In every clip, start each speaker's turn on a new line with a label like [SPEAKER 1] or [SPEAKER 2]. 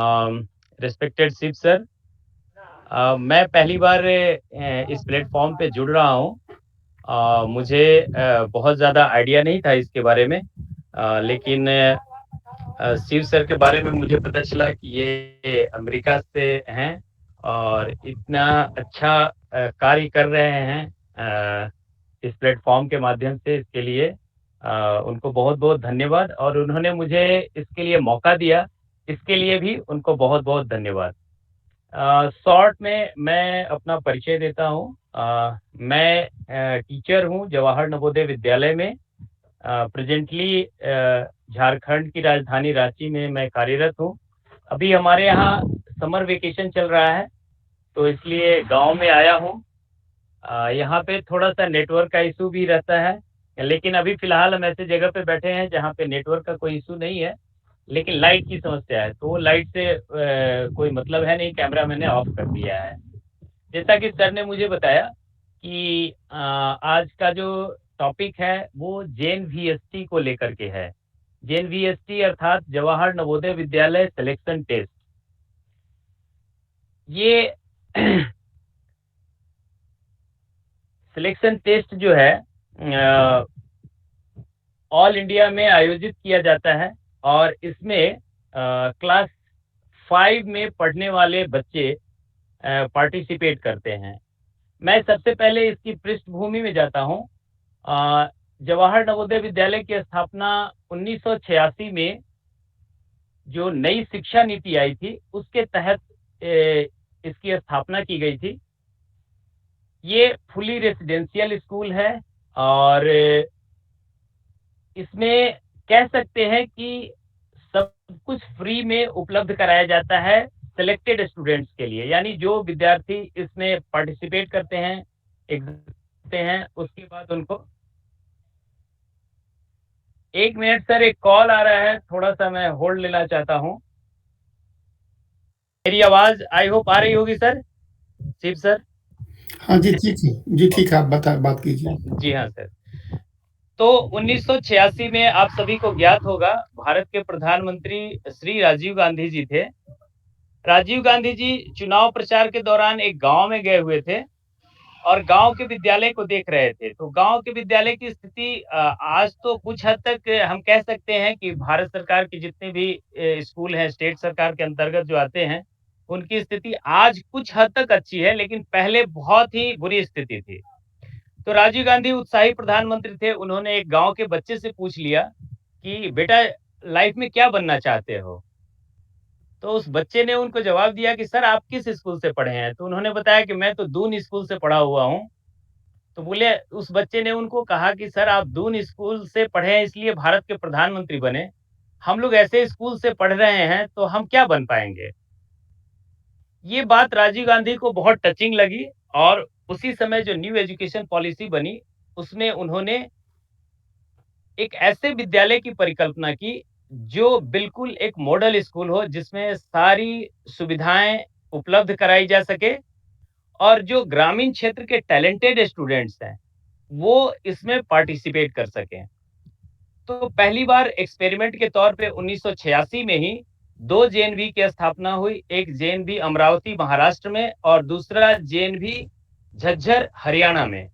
[SPEAKER 1] Respected Shiv sir, मैं पहली बार इस प्लेटफॉर्म पे जुड़ रहा हूँ। मुझे बहुत ज़्यादा आइडिया नहीं था इसके बारे में, लेकिन शिव सर के बारे में मुझे पता चला कि ये अमेरिका से हैं और इतना अच्छा कार्य कर रहे हैं इस प्लेटफॉर्म के माध्यम से। इसके लिए उनको बहुत-बहुत धन्यवाद, और उन्होंने मुझे इसके लिए मौका दिया, इसके लिए भी उनको बहुत-बहुत धन्यवाद। शॉर्ट में मैं अपना परिचय देता हूँ। मैं टीचर हूँ जवाहर नवोदय विद्यालय में। प्रेज़ेंटली झारखंड की राजधानी रांची में मैं कार्यरत हूँ। अभी हमारे यहाँ समर वेकेशन चल रहा है, तो इसलिए गाँव में आया हूँ। यहाँ पे थोड़ा-सा नेटवर्क का इश्यू भी रहता है, लेकिन अभी फ़िलहाल हम ऐसी जगह पे बैठे हैं जहाँ पे नेटवर्क का कोई इश्यू नहीं है, लेकिन लाइट की समस्या है, तो वो लाइट से कोई मतलब है नहीं, कैमरा मैंने ऑफ कर दिया है। जैसा कि सर ने मुझे बताया कि आज का जो टॉपिक है वो जेन वीएसटी को लेकर के है। जेन वीएसटी अर्थात जवाहर नवोदय विद्यालय सिलेक्शन टेस्ट। ये सिलेक्शन टेस्ट जो है ऑल इंडिया में आयोजित किया जाता है, और इसमें क्लास 5 में पढ़ने वाले बच्चे पार्टिसिपेट करते हैं। मैं सबसे पहले इसकी पृष्ठभूमि में जाता हूँ। अ, जवाहर नवोदय विद्यालय की स्थापना 1986 में जो नई शिक्षा नीति आई थी, उसके तहत इसकी स्थापना की गई थी। ये फुली रेसिडेंशियल स्कूल है, और इसमें कह सकते हैं कि सब कुछ फ्री में उपलब्ध कराया जाता है सिलेक्टेड स्टूडेंट्स के लिए, यानी जो विद्यार्थी इसमें पार्टिसिपेट करते हैं, एग्जाम देते हैं, उसके बाद उनको। एक मिनट सर, एक कॉल आ रहा है, थोड़ा सा मैं होल्ड लेना चाहता हूँ। मेरी आवाज आई होप आ रही होगी सर, शिव सर।
[SPEAKER 2] हाँ जी, ठीक है। जी, ठीक है, आप बात कीजिए।
[SPEAKER 1] जी हाँ सर। तो 1986 में आप सभी को ज्ञात होगा, भारत के प्रधानमंत्री श्री राजीव गांधी जी थे। राजीव गांधी जी चुनाव प्रचार के दौरान एक गांव में गए हुए थे और गांव के विद्यालय को देख रहे थे। तो गांव के विद्यालय की स्थिति आज तो कुछ हद तक हम कह सकते हैं कि भारत सरकार के जितने भी स्कूल हैं, स्टेट सरकार के अंतर्गत जो आते हैं, उनकी स्थिति आज कुछ हद तक अच्छी है, लेकिन पहले बहुत ही बुरी स्थिति थी। तो राजीव गांधी उत्साही प्रधानमंत्री थे, उन्होंने एक गाँव के बच्चे से पूछ लिया कि बेटा, लाइफ में क्या बनना चाहते हो? तो उस बच्चे ने उनको जवाब दिया कि सर, आप किस स्कूल से पढ़े हैं? तो उन्होंने बताया कि मैं तो दून स्कूल से पढ़ा हुआ हूँ। तो बोले, उस बच्चे ने उनको कहा कि सर, आप दून स्कूल से पढ़े हैं इसलिए भारत के प्रधानमंत्री बने। हम लोग ऐसे स्कूल से पढ़ रहे हैं तो हम क्या बन पाएँगे? ये बात राजीव गांधी को बहुत टचिंग लगी, और उसी समय जो न्यू एजुकेशन पॉलिसी बनी, उसमें उन्होंने एक ऐसे विद्यालय की परिकल्पना की, जो बिल्कुल एक मॉडल स्कूल हो, जिसमें सारी सुविधाएँ उपलब्ध कराई जा सके, और जो ग्रामीण क्षेत्र के टैलेंटेड स्टूडेंट्स हैं, वो इसमें पार्टिसिपेट कर सकें। तो पहली बार एक्सपेरिमेंट के तौर पे 1986 में ही 2 जेएनवी की स्थापना हुई। एक जेएनवी अमरावती महाराष्ट्र में, और दूसरा जेएनवी झज्जर हरियाणा में।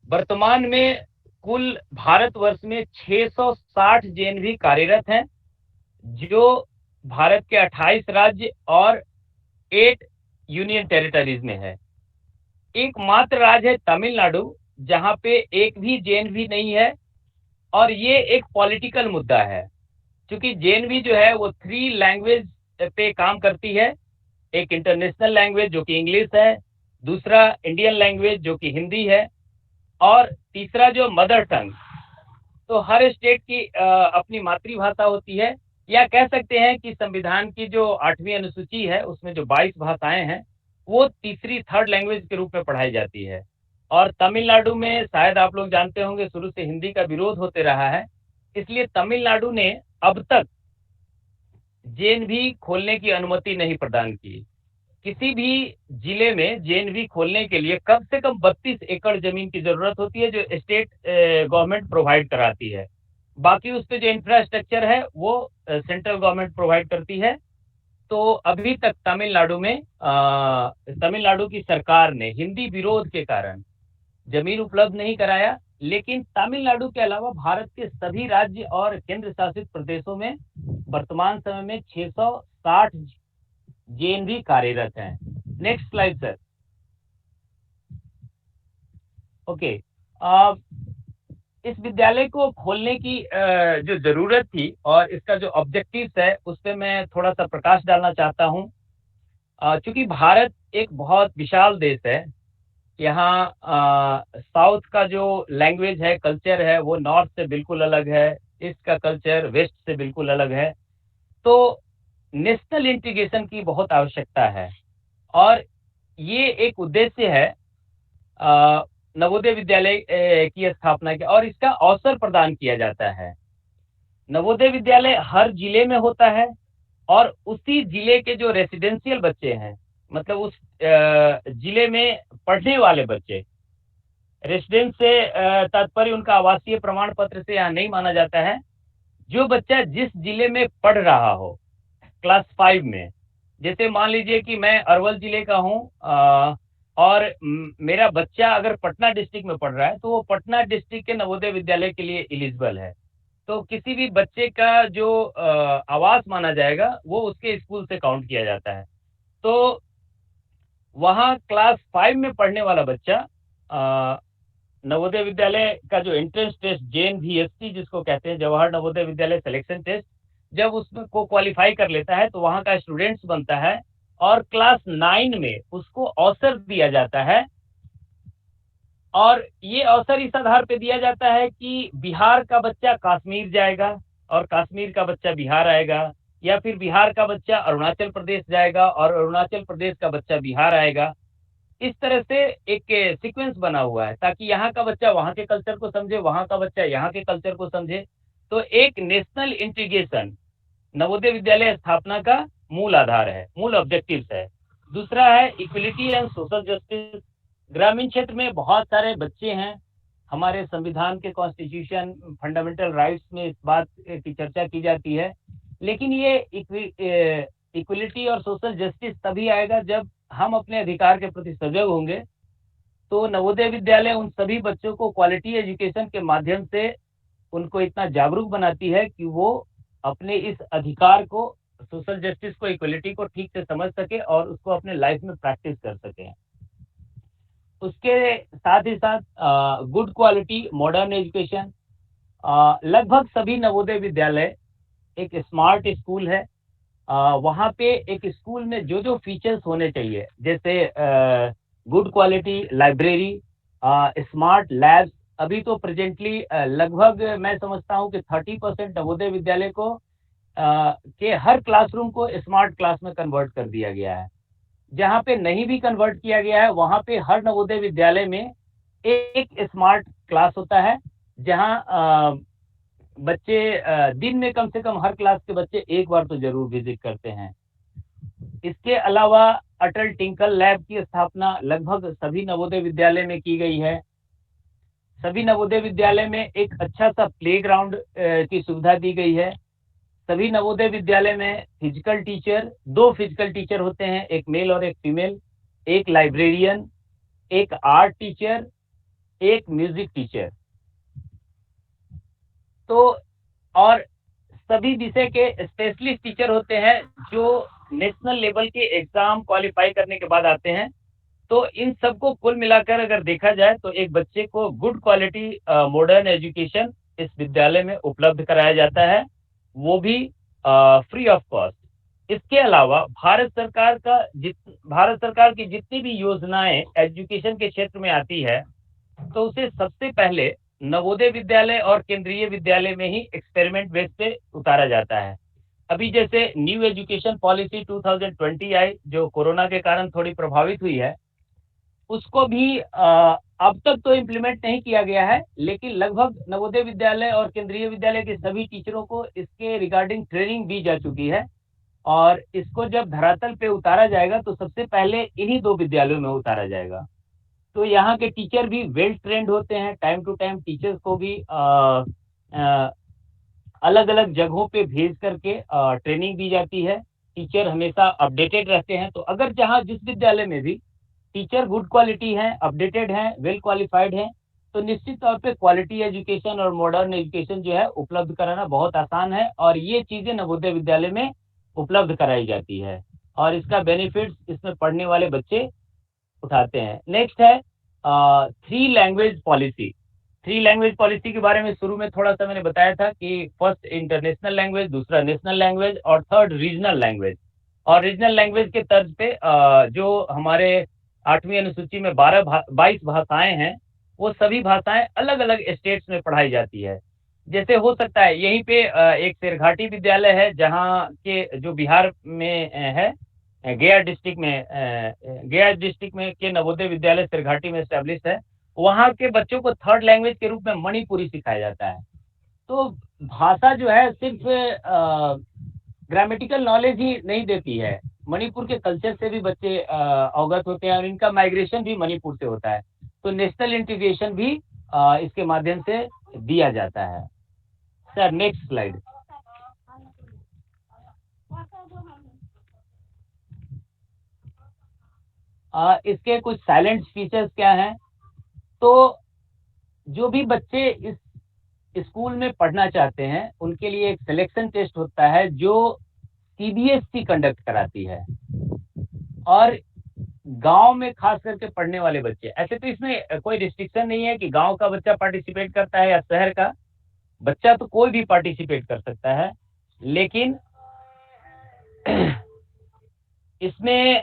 [SPEAKER 1] वर्तमान में कुल भारतवर्ष में 660 जेएनवी कार्यरत हैं, जो भारत के 28 राज्य और 8 यूनियन टेरिटरीज में है। एकमात्र राज्य है तमिलनाडु, जहाँ पे एक भी जेएनवी नहीं है, और ये एक पॉलिटिकल मुद्दा है। क्योंकि जेएनवी जो है वो 3 लैंग्वेज पे काम करती है। एक इंटरनेशनल लैंग्वेज जो कि इंग्लिश है, दूसरा इंडियन लैंग्वेज जो कि हिंदी है, और तीसरा जो मदर टंग। तो हर स्टेट की अपनी मातृभाषा होती है, या कह सकते हैं कि संविधान की जो 8वीं अनुसूची है, उसमें जो 22 भाषाएं हैं, वो तीसरी थर्ड लैंग्वेज के रूप में पढ़ाई जाती है। और तमिलनाडु में शायद आप लोग जानते होंगे, शुरू से हिंदी का विरोध होते रहा है, इसलिए तमिलनाडु ने अब तक जेएनवी खोलने की अनुमति नहीं प्रदान की। किसी भी जिले में जेएनवी खोलने के लिए कम से कम 32 एकड़ जमीन की जरूरत होती है, जो स्टेट गवर्नमेंट प्रोवाइड कराती है। बाकी उस पे जो इंफ्रास्ट्रक्चर है वो सेंट्रल गवर्नमेंट प्रोवाइड करती है। तो अभी तक तमिलनाडु की सरकार ने हिंदी विरोध के कारण जमीन उपलब्ध नहीं कराया, लेकिन तमिलनाडु के अलावा भारत के सभी राज्य और केंद्र शासित प्रदेशों में वर्तमान समय में 660 जेएनवी कार्यरत हैं। Next slide sir. ओके, इस विद्यालय को खोलने की जो जरूरत थी और इसका जो ऑब्जेक्टिव्स है उस पर मैं थोड़ा सा प्रकाश डालना चाहता हूँ। चूंकि भारत एक बहुत विशाल देश है, यहाँ साउथ का जो लैंग्वेज है, कल्चर है, वो नॉर्थ से बिल्कुल अलग है, ईस्ट का कल्चर वेस्ट से बिल्कुल अलग है। तो नेशनल इंटीग्रेशन की बहुत आवश्यकता है और ये एक उद्देश्य है नवोदय विद्यालय की स्थापना की, और इसका अवसर प्रदान किया जाता है। नवोदय विद्यालय हर जिले में होता है और उसी जिले के जो रेसिडेंशियल बच्चे हैं, मतलब उस जिले में पढ़ने वाले बच्चे, रेसिडेंस से तात्पर्य उनका आवासीय प्रमाण पत्र से यहाँ नहीं माना जाता है। जो बच्चा जिस जिले में पढ़ रहा हो क्लास 5 में, जैसे मान लीजिए कि मैं अरवल जिले का हूँ और मेरा बच्चा अगर पटना डिस्ट्रिक्ट में पढ़ रहा है तो वो पटना डिस्ट्रिक्ट के नवोदय विद्यालय के लिए एलिजिबल है। तो किसी भी बच्चे का जो आवास माना जाएगा वो उसके स्कूल से काउंट किया जाता है। तो वहाँ क्लास 5 में पढ़ने वाला बच्चा नवोदय विद्यालय का जो एंट्रेंस टेस्ट JNVST जिसको कहते हैं, जवाहर नवोदय विद्यालय सिलेक्शन टेस्ट, जब उसमें को क्वालिफाई कर लेता है तो वहाँ का स्टूडेंट्स बनता है और क्लास 9 में उसको अवसर दिया जाता है। और ये अवसर इस आधार पे दिया जाता है कि बिहार का बच्चा कश्मीर जाएगा और कश्मीर का बच्चा बिहार आएगा, या फिर बिहार का बच्चा अरुणाचल प्रदेश जाएगा और अरुणाचल प्रदेश का बच्चा बिहार आएगा। इस तरह से एक सीक्वेंस बना हुआ है ताकि यहाँ का बच्चा वहाँ के कल्चर को समझे, वहाँ का बच्चा यहाँ के कल्चर को समझे। तो एक नेशनल इंटीग्रेशन नवोदय विद्यालय स्थापना का मूल आधार है, मूल ऑब्जेक्टिव्स है। दूसरा है इक्वलिटी एंड सोशल जस्टिस। ग्रामीण क्षेत्र में बहुत सारे बच्चे हैं, हमारे संविधान के कॉन्स्टिट्यूशन फंडामेंटल राइट्स में इस बात की चर्चा की जाती है, लेकिन ये इक्वलिटी और सोशल जस्टिस तभी आएगा जब हम अपने अधिकार के प्रति सजग होंगे। तो नवोदय विद्यालय उन सभी बच्चों को क्वालिटी एजुकेशन के माध्यम से उनको इतना जागरूक बनाती है कि वो अपने इस अधिकार को, सोशल जस्टिस को, इक्वलिटी को ठीक से समझ सके और उसको अपने लाइफ में प्रैक्टिस कर सके। उसके साथ ही साथ गुड क्वालिटी मॉडर्न एजुकेशन। लगभग सभी नवोदय विद्यालय एक स्मार्ट स्कूल है। वहाँ पे एक स्कूल में जो जो फीचर्स होने चाहिए, जैसे good quality library, smart labs. अभी तो प्रेजेंटली लगभग मैं समझता हूँ कि 30% नवोदय विद्यालय को के हर क्लासरूम को स्मार्ट क्लास में कन्वर्ट कर दिया गया है। जहाँ पे नहीं भी कन्वर्ट किया गया है वहाँ पे हर नवोदय विद्यालय में एक स्मार्ट क्लास होता है, जहाँ बच्चे दिन में कम से कम हर क्लास के बच्चे एक बार तो जरूर विजिट करते हैं। इसके अलावा अटल टिंकल लैब की स्थापना लगभग सभी नवोदय विद्यालय में की गई है। सभी नवोदय विद्यालय में एक अच्छा सा प्लेग्राउंड की सुविधा दी गई है। सभी नवोदय विद्यालय में फिजिकल टीचर, 2 फिजिकल टीचर होते हैं, एक मेल और एक फीमेल, एक लाइब्रेरियन, एक आर्ट टीचर, एक म्यूजिक टीचर। तो और सभी विषय के स्पेशलिस्ट टीचर होते हैं जो नेशनल लेवल के एग्जाम क्वालिफाई करने के बाद आते हैं। तो इन सबको कुल मिलाकर अगर देखा जाए तो एक बच्चे को गुड क्वालिटी मॉडर्न एजुकेशन इस विद्यालय में उपलब्ध कराया जाता है, वो भी फ्री ऑफ कॉस्ट। इसके अलावा भारत सरकार की जितनी भी योजनाएं एजुकेशन के क्षेत्र में आती है तो उसे सबसे पहले नवोदय विद्यालय और केंद्रीय विद्यालय में ही एक्सपेरिमेंट बेस पे उतारा जाता है। अभी जैसे न्यू एजुकेशन पॉलिसी 2020 आई, जो कोरोना के कारण थोड़ी प्रभावित हुई है, उसको भी अब तक तो इम्प्लीमेंट नहीं किया गया है, लेकिन लगभग नवोदय विद्यालय और केंद्रीय विद्यालय के सभी टीचरों को इसके रिगार्डिंग ट्रेनिंग दी जा चुकी है। और इसको जब धरातल पे उतारा जाएगा तो सबसे पहले इन्हीं 2 विद्यालयों में उतारा जाएगा। तो यहाँ के टीचर भी वेल ट्रेंड होते हैं। टाइम टू टाइम टीचर्स को भी अलग अलग जगहों पे भेज करके ट्रेनिंग दी जाती है। टीचर हमेशा अपडेटेड रहते हैं। तो अगर जहाँ जिस विद्यालय में भी टीचर गुड क्वालिटी हैं, अपडेटेड हैं, वेल क्वालिफाइड हैं, तो निश्चित तौर पे क्वालिटी एजुकेशन और मॉडर्न एजुकेशन जो है उपलब्ध कराना बहुत आसान है, और ये चीज़ें नवोदय विद्यालय में उपलब्ध कराई जाती है, और इसका बेनिफिट्स इसमें पढ़ने वाले बच्चे उठाते हैं। नेक्स्ट है three language policy. Three language policy के बारे में शुरू में थोड़ा सा मैंने बताया था कि फर्स्ट इंटरनेशनल लैंग्वेज, दूसरा नेशनल लैंग्वेज और थर्ड रीजनल लैंग्वेज। और रीजनल लैंग्वेज के तर्ज पे जो हमारे 8वीं अनुसूची में 22 भाषाएं हैं, वो सभी भाषाएं अलग अलग स्टेट्स में पढ़ाई जाती है। जैसे हो सकता है यहीं पे एक शेरघाटी विद्यालय है, जहाँ के जो बिहार में है, गया डिस्ट्रिक्ट में के नवोदय विद्यालय सिरघाटी में स्टैब्लिश है। वहाँ के बच्चों को थर्ड लैंग्वेज के रूप में मणिपुरी सिखाया जाता है। तो भाषा जो है सिर्फ ग्रामेटिकल नॉलेज ही नहीं देती है, मणिपुर के कल्चर से भी बच्चे अवगत होते हैं, और इनका माइग्रेशन भी मणिपुर से होता है। तो नेशनल इंटीग्रेशन भी इसके माध्यम से दिया जाता है। Sir next slide. इसके कुछ साइलेंट फीचर्स क्या हैं? तो जो भी बच्चे इस स्कूल में पढ़ना चाहते हैं, उनके लिए एक सिलेक्शन टेस्ट होता है जो सीबीएसई कंडक्ट कराती है। और गांव में खास करके पढ़ने वाले बच्चे, ऐसे तो इसमें कोई रिस्ट्रिक्शन नहीं है कि गांव का बच्चा पार्टिसिपेट करता है या शहर का बच्चा, तो कोई भी पार्टिसिपेट कर सकता है। लेकिन इसमें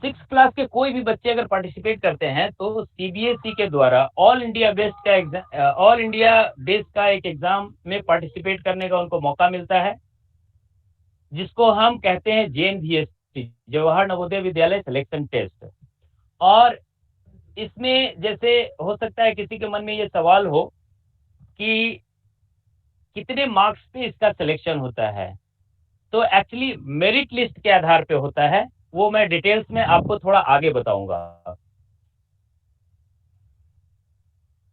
[SPEAKER 1] 6 क्लास के कोई भी बच्चे अगर पार्टिसिपेट करते हैं तो सीबीएसई के द्वारा ऑल इंडिया बेस्ड का एक एग्जाम में पार्टिसिपेट करने का उनको मौका मिलता है, जिसको हम कहते हैं JNVST, Jawahar Navodaya Vidyalaya selection test. और इसमें जैसे हो सकता है किसी के मन में ये सवाल हो कि कितने मार्क्स पे इसका सिलेक्शन होता है, तो एक्चुअली मेरिट लिस्ट के आधार पे होता है, वो मैं डिटेल्स में आपको थोड़ा आगे बताऊंगा।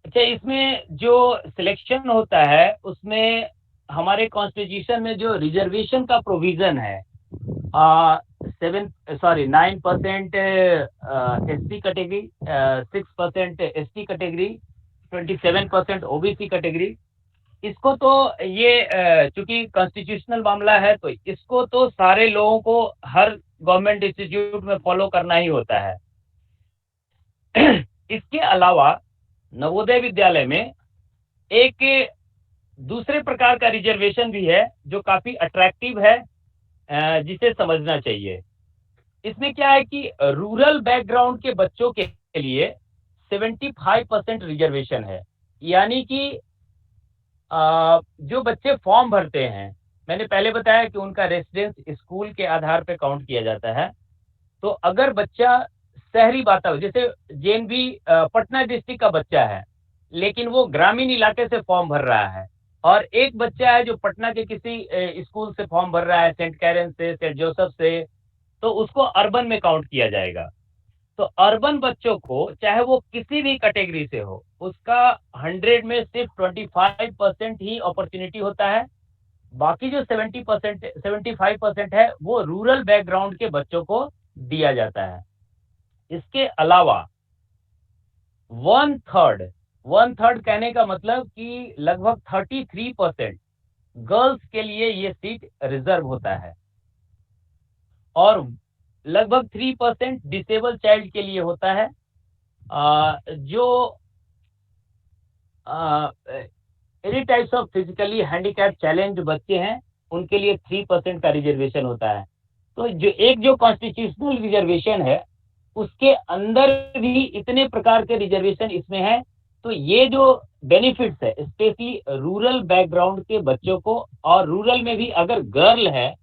[SPEAKER 1] अच्छा, इसमें जो सिलेक्शन होता है उसमें हमारे कॉन्स्टिट्यूशन में जो रिजर्वेशन का प्रोविजन है, 9% SC category, 6% ST category, 27% OBC category, इसको तो ये चूंकि कॉन्स्टिट्यूशनल मामला है तो इसको तो सारे लोगों को हर गवर्नमेंट इंस्टीट्यूट में फॉलो करना ही होता है। इसके अलावा नवोदय विद्यालय में एक दूसरे प्रकार का रिजर्वेशन भी है जो काफी अट्रैक्टिव है, जिसे समझना चाहिए। इसमें क्या है कि रूरल बैकग्राउंड के बच्चों के लिए 75% रिजर्वेशन है। यानी कि जो बच्चे फॉर्म भरते हैं, मैंने पहले बताया कि उनका रेसिडेंस स्कूल के आधार पर काउंट किया जाता है। तो अगर बच्चा शहरी वातावरण, जैसे JNV पटना डिस्ट्रिक्ट का बच्चा है लेकिन वो ग्रामीण इलाके से फॉर्म भर रहा है, और एक बच्चा है जो पटना के किसी स्कूल से फॉर्म भर रहा है, सेंट कैरन से, सेंट जोसेफ से, तो उसको अर्बन में काउंट किया जाएगा। तो अर्बन बच्चों को चाहे वो किसी भी कैटेगरी से हो, उसका 100 में सिर्फ 25% ही अपॉर्चुनिटी होता है। बाकी जो 75% है वो रूरल बैकग्राउंड के बच्चों को दिया जाता है। इसके अलावा 1/3 कहने का मतलब कि लगभग 33% गर्ल्स के लिए ये सीट रिजर्व होता है, और लगभग 3% डिसेबल चाइल्ड के लिए होता है। जो any types of physically handicap challenge बच्चे हैं, उनके लिए 3% का रिजर्वेशन होता है। तो जो कॉन्स्टिट्यूशनल रिजर्वेशन है, उसके अंदर भी इतने प्रकार के रिजर्वेशन इसमें है। तो ये जो बेनिफिट्स है स्पेशली रूरल बैकग्राउंड के बच्चों को, और रूरल में भी अगर गर्ल है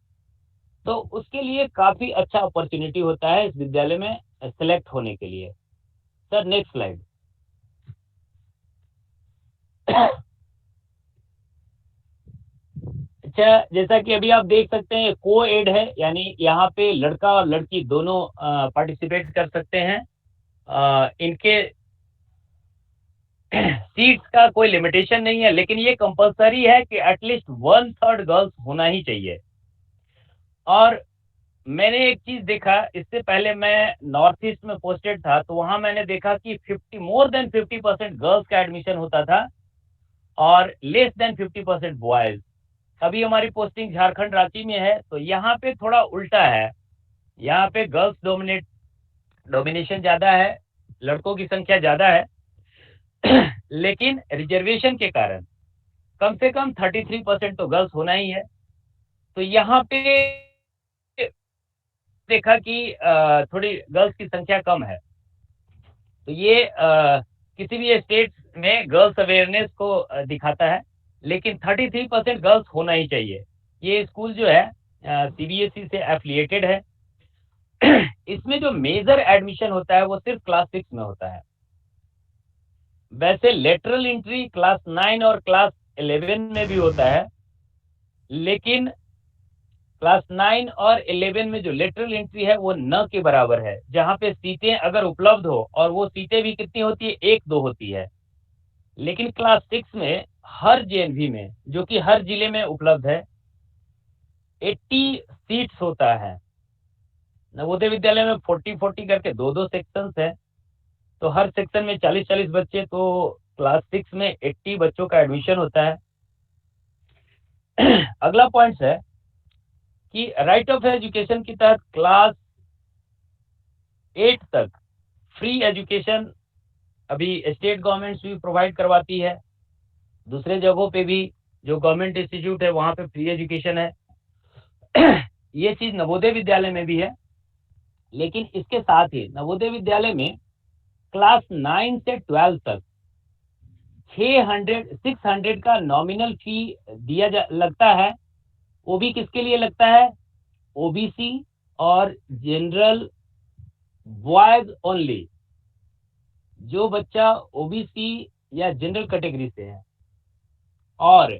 [SPEAKER 1] तो उसके लिए काफी अच्छा अपॉर्चुनिटी होता है इस विद्यालय में सेलेक्ट होने के लिए। Sir next slide. अच्छा, जैसा कि अभी आप देख सकते हैं को एड है, यानी यहाँ पे लड़का और लड़की दोनों पार्टिसिपेट कर सकते हैं। इनके सीट्स का कोई लिमिटेशन नहीं है, लेकिन ये कंपलसरी है कि एटलीस्ट 1/3 गर्ल्स होना ही चाहिए। और मैंने एक चीज देखा, इससे पहले मैं नॉर्थ ईस्ट में पोस्टेड था, तो वहां मैंने देखा कि 50% गर्ल्स का एडमिशन होता था और लेस देन 50% बॉयज। अभी हमारी पोस्टिंग झारखंड रांची में है, तो यहाँ पे थोड़ा उल्टा है। यहाँ पे गर्ल्स डोमिनेशन ज्यादा है, लड़कों की संख्या ज्यादा है। लेकिन रिजर्वेशन के कारण कम से कम 33% तो गर्ल्स होना ही है। तो यहाँ पे देखा कि थोड़ी गर्ल्स की संख्या कम है। तो ये किसी भी स्टेट में गर्ल्स अवेयरनेस को दिखाता है, लेकिन 33% गर्ल्स होना ही चाहिए। ये स्कूल जो है सीबीएसई से एफिलिएटेड है। इसमें जो मेजर एडमिशन होता है वो सिर्फ क्लास 6 में होता है। वैसे लेटरल एंट्री क्लास 9 और क्लास 11 में भी होता है, लेकिन क्लास 9 और 11 में जो लेटरल एंट्री है वो न के बराबर है। जहां पे सीटें अगर उपलब्ध हो, और वो सीटें भी कितनी होती है, 1-2 होती है। लेकिन क्लास 6 में हर जेएनवी में, जो कि हर जिले में उपलब्ध है, 80 सीट्स होता है। नवोदय विद्यालय में 40-40 करके 2-2 सेक्शंस है, तो हर सेक्शन में 40-40 बच्चे, तो क्लास 6 में 80 बच्चों का एडमिशन होता है। अगला पॉइंट है कि राइट ऑफ एजुकेशन के तहत क्लास 8 तक फ्री एजुकेशन अभी स्टेट गवर्नमेंट भी प्रोवाइड करवाती है। दूसरे जगहों पे भी जो गवर्नमेंट इंस्टीट्यूट है वहां पे फ्री एजुकेशन है। ये चीज नवोदय विद्यालय में भी है। लेकिन इसके साथ ही नवोदय विद्यालय में क्लास 9 से 12 तक 600 का नॉमिनल फी लगता है। वो भी किसके लिए लगता है, ओबीसी और जनरल बॉयज ओनली। जो बच्चा ओबीसी या जनरल कैटेगरी से है और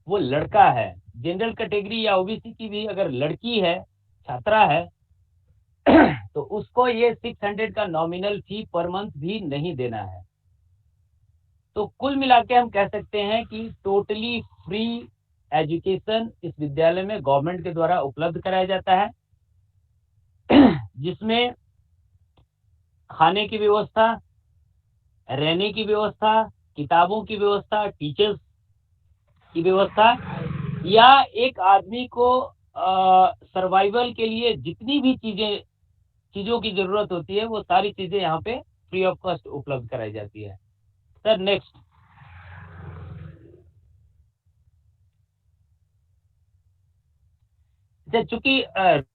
[SPEAKER 1] वो लड़का है, जनरल कैटेगरी या ओबीसी की भी अगर लड़की है, छात्रा है, तो उसको ये 600 का नॉमिनल फी पर मंथ भी नहीं देना है। तो कुल मिला के हम कह सकते हैं कि टोटली फ्री एजुकेशन इस विद्यालय में गवर्नमेंट के द्वारा उपलब्ध कराया जाता है, जिसमें खाने की व्यवस्था, रहने की व्यवस्था, किताबों की व्यवस्था, टीचर्स की व्यवस्था, या एक आदमी को सर्वाइवल के लिए जितनी भी चीजों की जरूरत होती है, वो सारी चीजें यहाँ पे फ्री ऑफ कॉस्ट उपलब्ध कराई जाती है। Sir next. चूंकि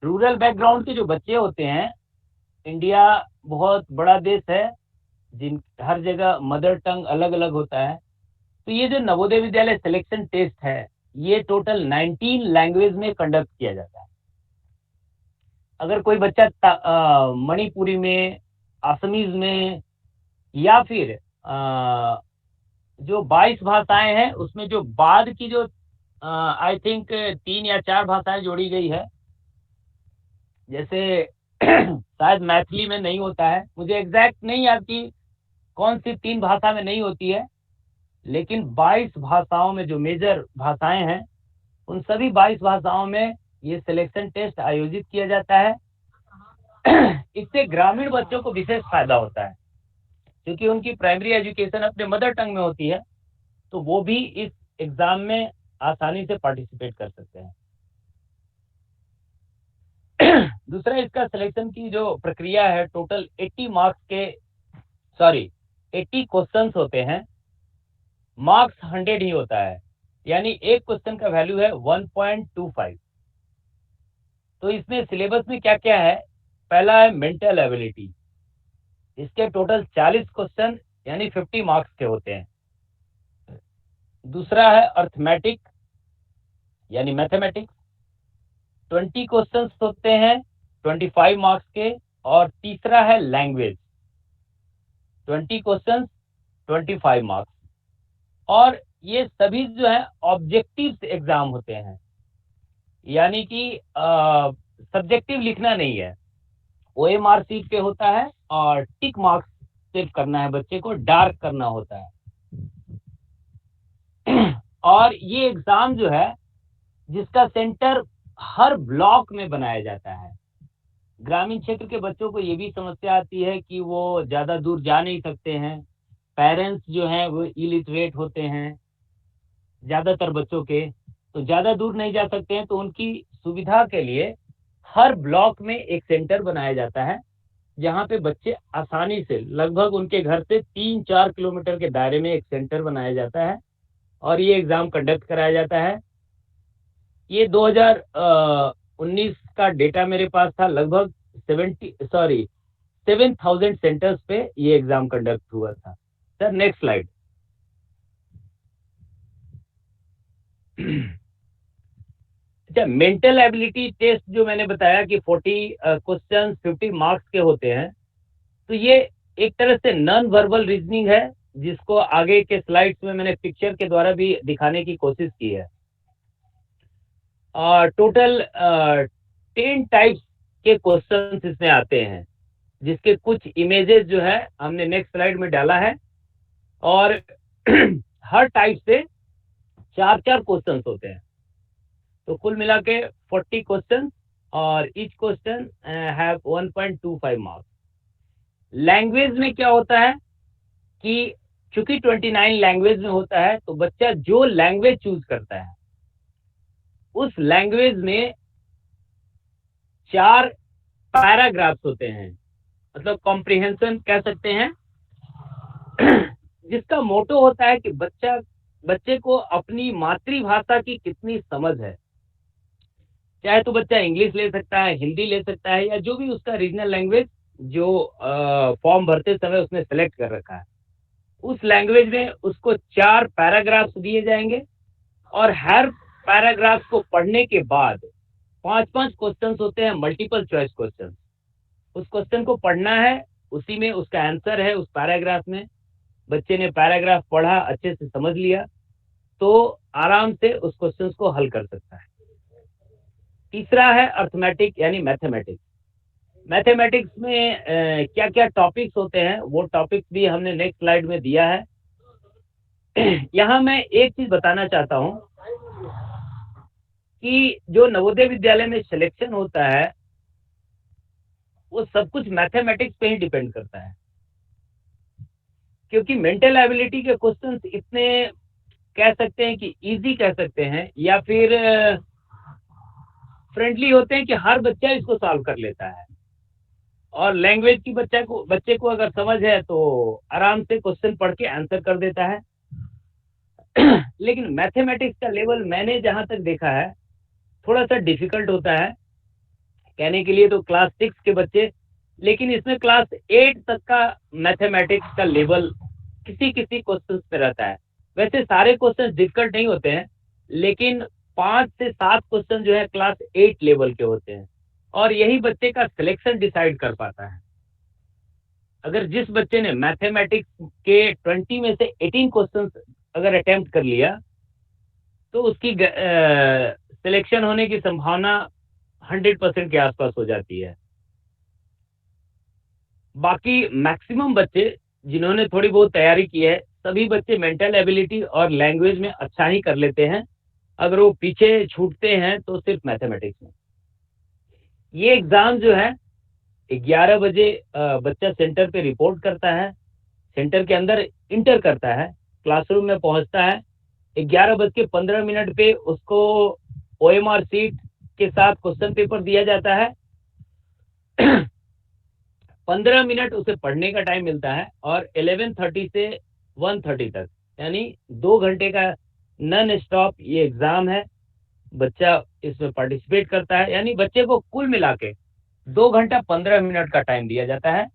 [SPEAKER 1] रूरल बैकग्राउंड के जो बच्चे होते हैं, इंडिया बहुत बड़ा देश है, जिन हर जगह मदर टंग अलग अलग होता है। तो ये जो नवोदय विद्यालय सिलेक्शन टेस्ट है, ये टोटल 19 लैंग्वेज में कंडक्ट किया जाता है। अगर कोई बच्चा मणिपुरी में, असमीज में, या फिर जो 22 भाषाएं हैं उसमें जो बाद की जो आई थिंक 3 या 4 भाषाएं जोड़ी गई है, जैसे शायद मैथिली में नहीं होता है, मुझे एग्जैक्ट नहीं याद कि कौन सी 3 भाषा में नहीं होती है, लेकिन 22 भाषाओं में जो मेजर भाषाएं हैं, उन सभी 22 भाषाओं में ये सिलेक्शन टेस्ट आयोजित किया जाता है। इससे ग्रामीण बच्चों को विशेष फायदा होता है, क्योंकि उनकी प्राइमरी एजुकेशन अपने मदर टंग में होती है, तो वो भी इस एग्जाम में आसानी से पार्टिसिपेट कर सकते हैं। दूसरा, इसका सिलेक्शन की जो प्रक्रिया है, टोटल 80 क्वेश्चंस होते हैं, मार्क्स 100 ही होता है, यानी एक क्वेश्चन का वैल्यू है 1.25। तो इसमें सिलेबस में क्या क्या है, पहला है मेंटल एबिलिटी, इसके टोटल 40 क्वेश्चन यानी 50 मार्क्स के होते हैं। दूसरा है अर्थमेटिक यानी मैथमेटिक्स, 20 क्वेश्चंस होते हैं 25 मार्क्स के। और तीसरा है लैंग्वेज, 20 क्वेश्चंस 25 मार्क्स। और ये सभी जो है ऑब्जेक्टिव एग्जाम होते हैं, यानी कि सब्जेक्टिव लिखना नहीं है, ओएमआर शीट पे होता है और टिक मार्क्स सिर्फ करना है, बच्चे को डार्क करना होता है। और ये एग्जाम जो है, जिसका सेंटर हर ब्लॉक में बनाया जाता है। ग्रामीण क्षेत्र के बच्चों को ये भी समस्या आती है कि वो ज़्यादा दूर जा नहीं सकते हैं। पेरेंट्स जो हैं वो इलिटरेट होते हैं, ज़्यादातर बच्चों के, तो ज़्यादा दूर नहीं जा सकते हैं, तो उनकी सुविधा के लिए हर ब्लॉक में एक सेंटर बनाया जाता है, जहाँ पे बच्चे आसानी से, लगभग उनके घर से 3-4 किलोमीटर के दायरे में एक सेंटर बनाया जाता है और ये एग्ज़ाम कंडक्ट कराया जाता है। ये 2019 का डेटा मेरे पास था, लगभग 7,000 सेंटर्स पे ये एग्ज़ाम कंडक्ट हुआ था। Sir next slide. अच्छा, मेंटल एबिलिटी टेस्ट जो मैंने बताया कि 40 क्वेश्चन 50 मार्क्स के होते हैं, तो ये एक तरह से नॉन वर्बल रीजनिंग है, जिसको आगे के स्लाइड्स में मैंने पिक्चर के द्वारा भी दिखाने की कोशिश की है। और टोटल 10 टाइप्स के क्वेश्चन इसमें आते हैं, जिसके कुछ इमेजेस जो है हमने नेक्स्ट स्लाइड में डाला है। और हर टाइप से 4-4 क्वेश्चंस होते हैं, तो कुल मिला के 40 क्वेश्चन और each question have 1.25 marks. Language में क्या होता है कि चूंकि 29 लैंग्वेज में होता है, तो बच्चा जो लैंग्वेज चूज करता है उस लैंग्वेज में 4 पैराग्राफ्स होते हैं, मतलब कॉम्प्रिहेंशन कह सकते हैं, जिसका मोटो होता है कि बच्चे को अपनी मातृभाषा की कितनी समझ है। चाहे तो बच्चा इंग्लिश ले सकता है, हिंदी ले सकता है, या जो भी उसका रीजनल लैंग्वेज जो फॉर्म भरते समय उसने सेलेक्ट कर रखा है, उस लैंग्वेज में उसको 4 पैराग्राफ्स दिए जाएंगे और हर पैराग्राफ को पढ़ने के बाद 5-5 क्वेश्चंस होते हैं, मल्टीपल चॉइस क्वेश्चन। उस क्वेश्चन को पढ़ना है, उसी में उसका आंसर है उस पैराग्राफ में। बच्चे ने पैराग्राफ पढ़ा, अच्छे से समझ लिया, तो आराम से उस क्वेश्चन को हल कर सकता है। तीसरा है अर्थमेटिक यानी मैथमेटिक्स। मैथमेटिक्स में क्या क्या टॉपिक्स होते हैं, वो टॉपिक्स भी हमने नेक्स्ट स्लाइड में दिया है। यहाँ मैं एक चीज बताना चाहता हूँ कि जो नवोदय विद्यालय में सिलेक्शन होता है, वो सब कुछ मैथमेटिक्स पे ही डिपेंड करता है, क्योंकि मेंटल एबिलिटी के क्वेश्चंस इतने, कह सकते हैं कि इजी कह सकते हैं, या फिर फ्रेंडली होते हैं कि हर बच्चा इसको सॉल्व कर लेता है। और लैंग्वेज की बच्चे को अगर समझ है तो आराम से क्वेश्चन पढ़ के आंसर कर देता है। लेकिन मैथमेटिक्स का लेवल मैंने जहां तक देखा है थोड़ा सा डिफिकल्ट होता है कहने के लिए, तो क्लास 6 के बच्चे, लेकिन इसमें क्लास 8 तक का मैथमेटिक्स का लेवल किसी किसी क्वेश्चन पे रहता है। वैसे सारे क्वेश्चन डिफिकल्ट नहीं होते हैं, लेकिन 5 से 7 क्वेश्चन जो है क्लास 8 लेवल के होते हैं, और यही बच्चे का सिलेक्शन डिसाइड कर पाता है। अगर जिस बच्चे ने मैथमेटिक्स के 20 में से 18 क्वेश्चन अगर अटेम्प्ट कर लिया, तो उसकी सिलेक्शन होने की संभावना 100% के आसपास हो जाती है। बाकी मैक्सिमम बच्चे जिन्होंने थोड़ी बहुत तैयारी की है, सभी बच्चे मेंटल एबिलिटी और लैंग्वेज में अच्छा ही कर लेते हैं। अगर वो पीछे छूटते हैं तो सिर्फ मैथमेटिक्स में। ये एग्जाम जो है 11 बजे बच्चा सेंटर पे रिपोर्ट करता है, सेंटर के अंदर इंटर करता है, क्लासरूम में पहुंचता है, 11:15 पे उसको OMR सीट के साथ क्वेश्चन पेपर दिया जाता है। 15 मिनट उसे पढ़ने का टाइम मिलता है, और 11:30 से 1:30 तक, यानी 2 घंटे का नॉन स्टॉप ये एग्जाम है। बच्चा इसमें पार्टिसिपेट करता है, यानी बच्चे को कुल मिला के 2 घंटा 15 मिनट का टाइम दिया जाता है,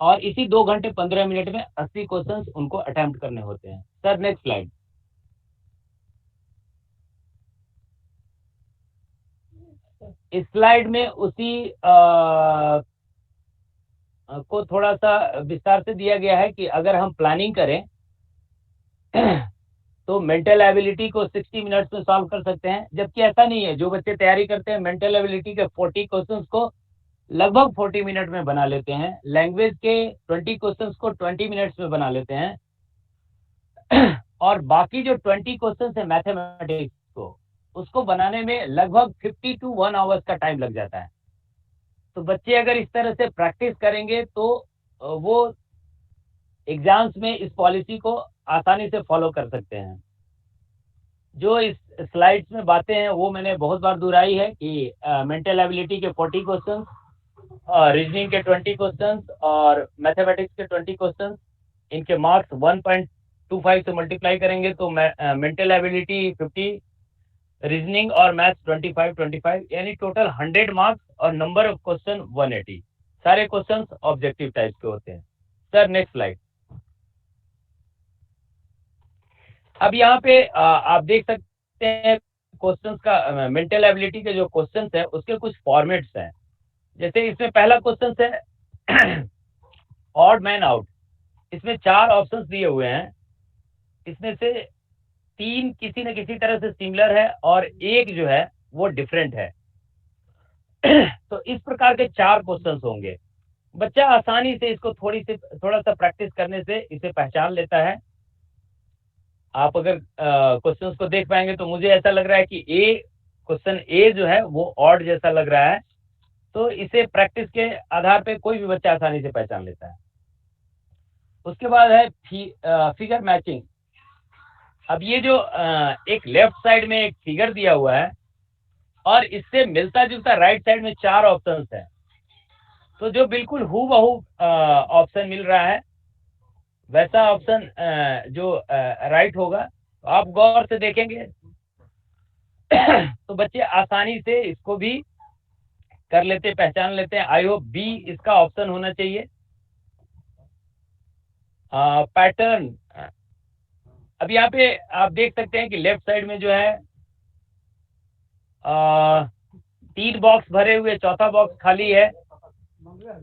[SPEAKER 1] और इसी 2 घंटे 15 मिनट में 80 क्वेश्चंस उनको अटेम्प्ट करने होते हैं। Sir next slide. इस स्लाइड में उसी को थोड़ा सा विस्तार से दिया गया है कि अगर हम प्लानिंग करें तो मेंटल एबिलिटी को 60 मिनट्स में सॉल्व कर सकते हैं, जबकि ऐसा नहीं है। जो बच्चे तैयारी करते हैं मेंटल एबिलिटी के 40 क्वेश्चंस को लगभग 40 मिनट में बना लेते हैं, लैंग्वेज के 20 क्वेश्चंस को 20 मिनट्स में बना लेते हैं, और बाकी जो 20 क्वेश्चंस है मैथमेटिक्स को उसको बनाने में लगभग 50 to 1 आवर्स का टाइम लग जाता है। तो बच्चे अगर इस तरह से प्रैक्टिस करेंगे तो वो एग्जाम्स में इस पॉलिसी को आसानी से फॉलो कर सकते हैं। जो इस स्लाइड्स में बातें हैं वो मैंने बहुत बार दोहराई है कि मेंटल एबिलिटी के 40 क्वेश्चन, रीजनिंग के 20 क्वेश्चन और मैथमेटिक्स के 20 क्वेश्चन, इनके मार्क्स 1.25 से मल्टीप्लाई करेंगे तो मेंटल एबिलिटी 50, रीजनिंग और मैथ्स 25 यानी टोटल 100 मार्क्स और नंबर ऑफ क्वेश्चन 180। सारे क्वेश्चन ऑब्जेक्टिव टाइप के होते हैं। Sir next slide. अब यहाँ पे आप देख सकते हैं क्वेश्चंस का, मेंटल एबिलिटी के जो क्वेश्चंस है उसके कुछ फॉर्मेट्स हैं। जैसे इसमें पहला क्वेश्चन है ऑड मैन आउट। इसमें 4 ऑप्शंस दिए हुए हैं, इसमें से 3 किसी न किसी तरह से सिमिलर है और एक जो है वो डिफरेंट है। तो इस प्रकार के 4 क्वेश्चंस होंगे। बच्चा आसानी से इसको थोड़ा सा प्रैक्टिस करने से इसे पहचान लेता है। आप अगर क्वेश्चंस को देख पाएंगे तो मुझे ऐसा लग रहा है कि क्वेश्चन ए जो है वो ऑड जैसा लग रहा है, तो इसे प्रैक्टिस के आधार पे कोई भी बच्चा आसानी से पहचान लेता है। उसके बाद है फिगर मैचिंग। अब ये जो एक लेफ्ट साइड में एक फिगर दिया हुआ है और इससे मिलता जुलता राइट साइड में 4 ऑप्शंस है, तो जो बिल्कुल हूबहू ऑप्शन मिल रहा है वैसा ऑप्शन जो राइट होगा, तो आप गौर से देखेंगे तो बच्चे आसानी से इसको भी कर लेते, पहचान लेते हैं। आई होप बी इसका ऑप्शन होना चाहिए। पैटर्न, अब यहाँ पे आप देख सकते हैं कि लेफ्ट साइड में जो है 3 बॉक्स भरे हुए, चौथा बॉक्स खाली है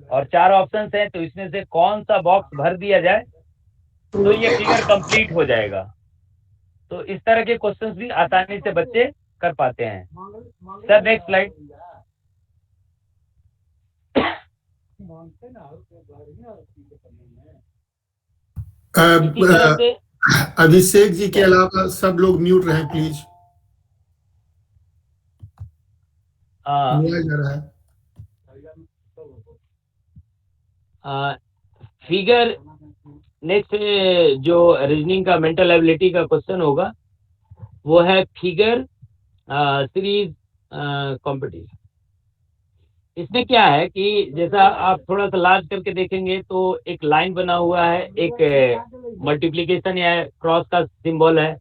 [SPEAKER 1] और 4 ऑप्शंस हैं, तो इसमें से कौन सा बॉक्स भर दिया जाए तो ये फिगर कंप्लीट हो जाएगा। तो इस तरह के क्वेश्चंस भी आसानी से बच्चे कर पाते हैं। Sir next slide. इसी तरह से
[SPEAKER 2] अभिषेक जी के अलावा सब लोग म्यूट रहे प्लीज। जा रहा है
[SPEAKER 1] फिगर नेक्स्ट जो रीजनिंग का मेंटल एबिलिटी का क्वेश्चन होगा वो है फिगर सीरीज कंपटीशन। इसमें क्या है कि जैसा आप थोड़ा सा लार्ज करके देखेंगे तो एक लाइन बना हुआ है, एक मल्टीप्लिकेशन या क्रॉस का सिंबल है।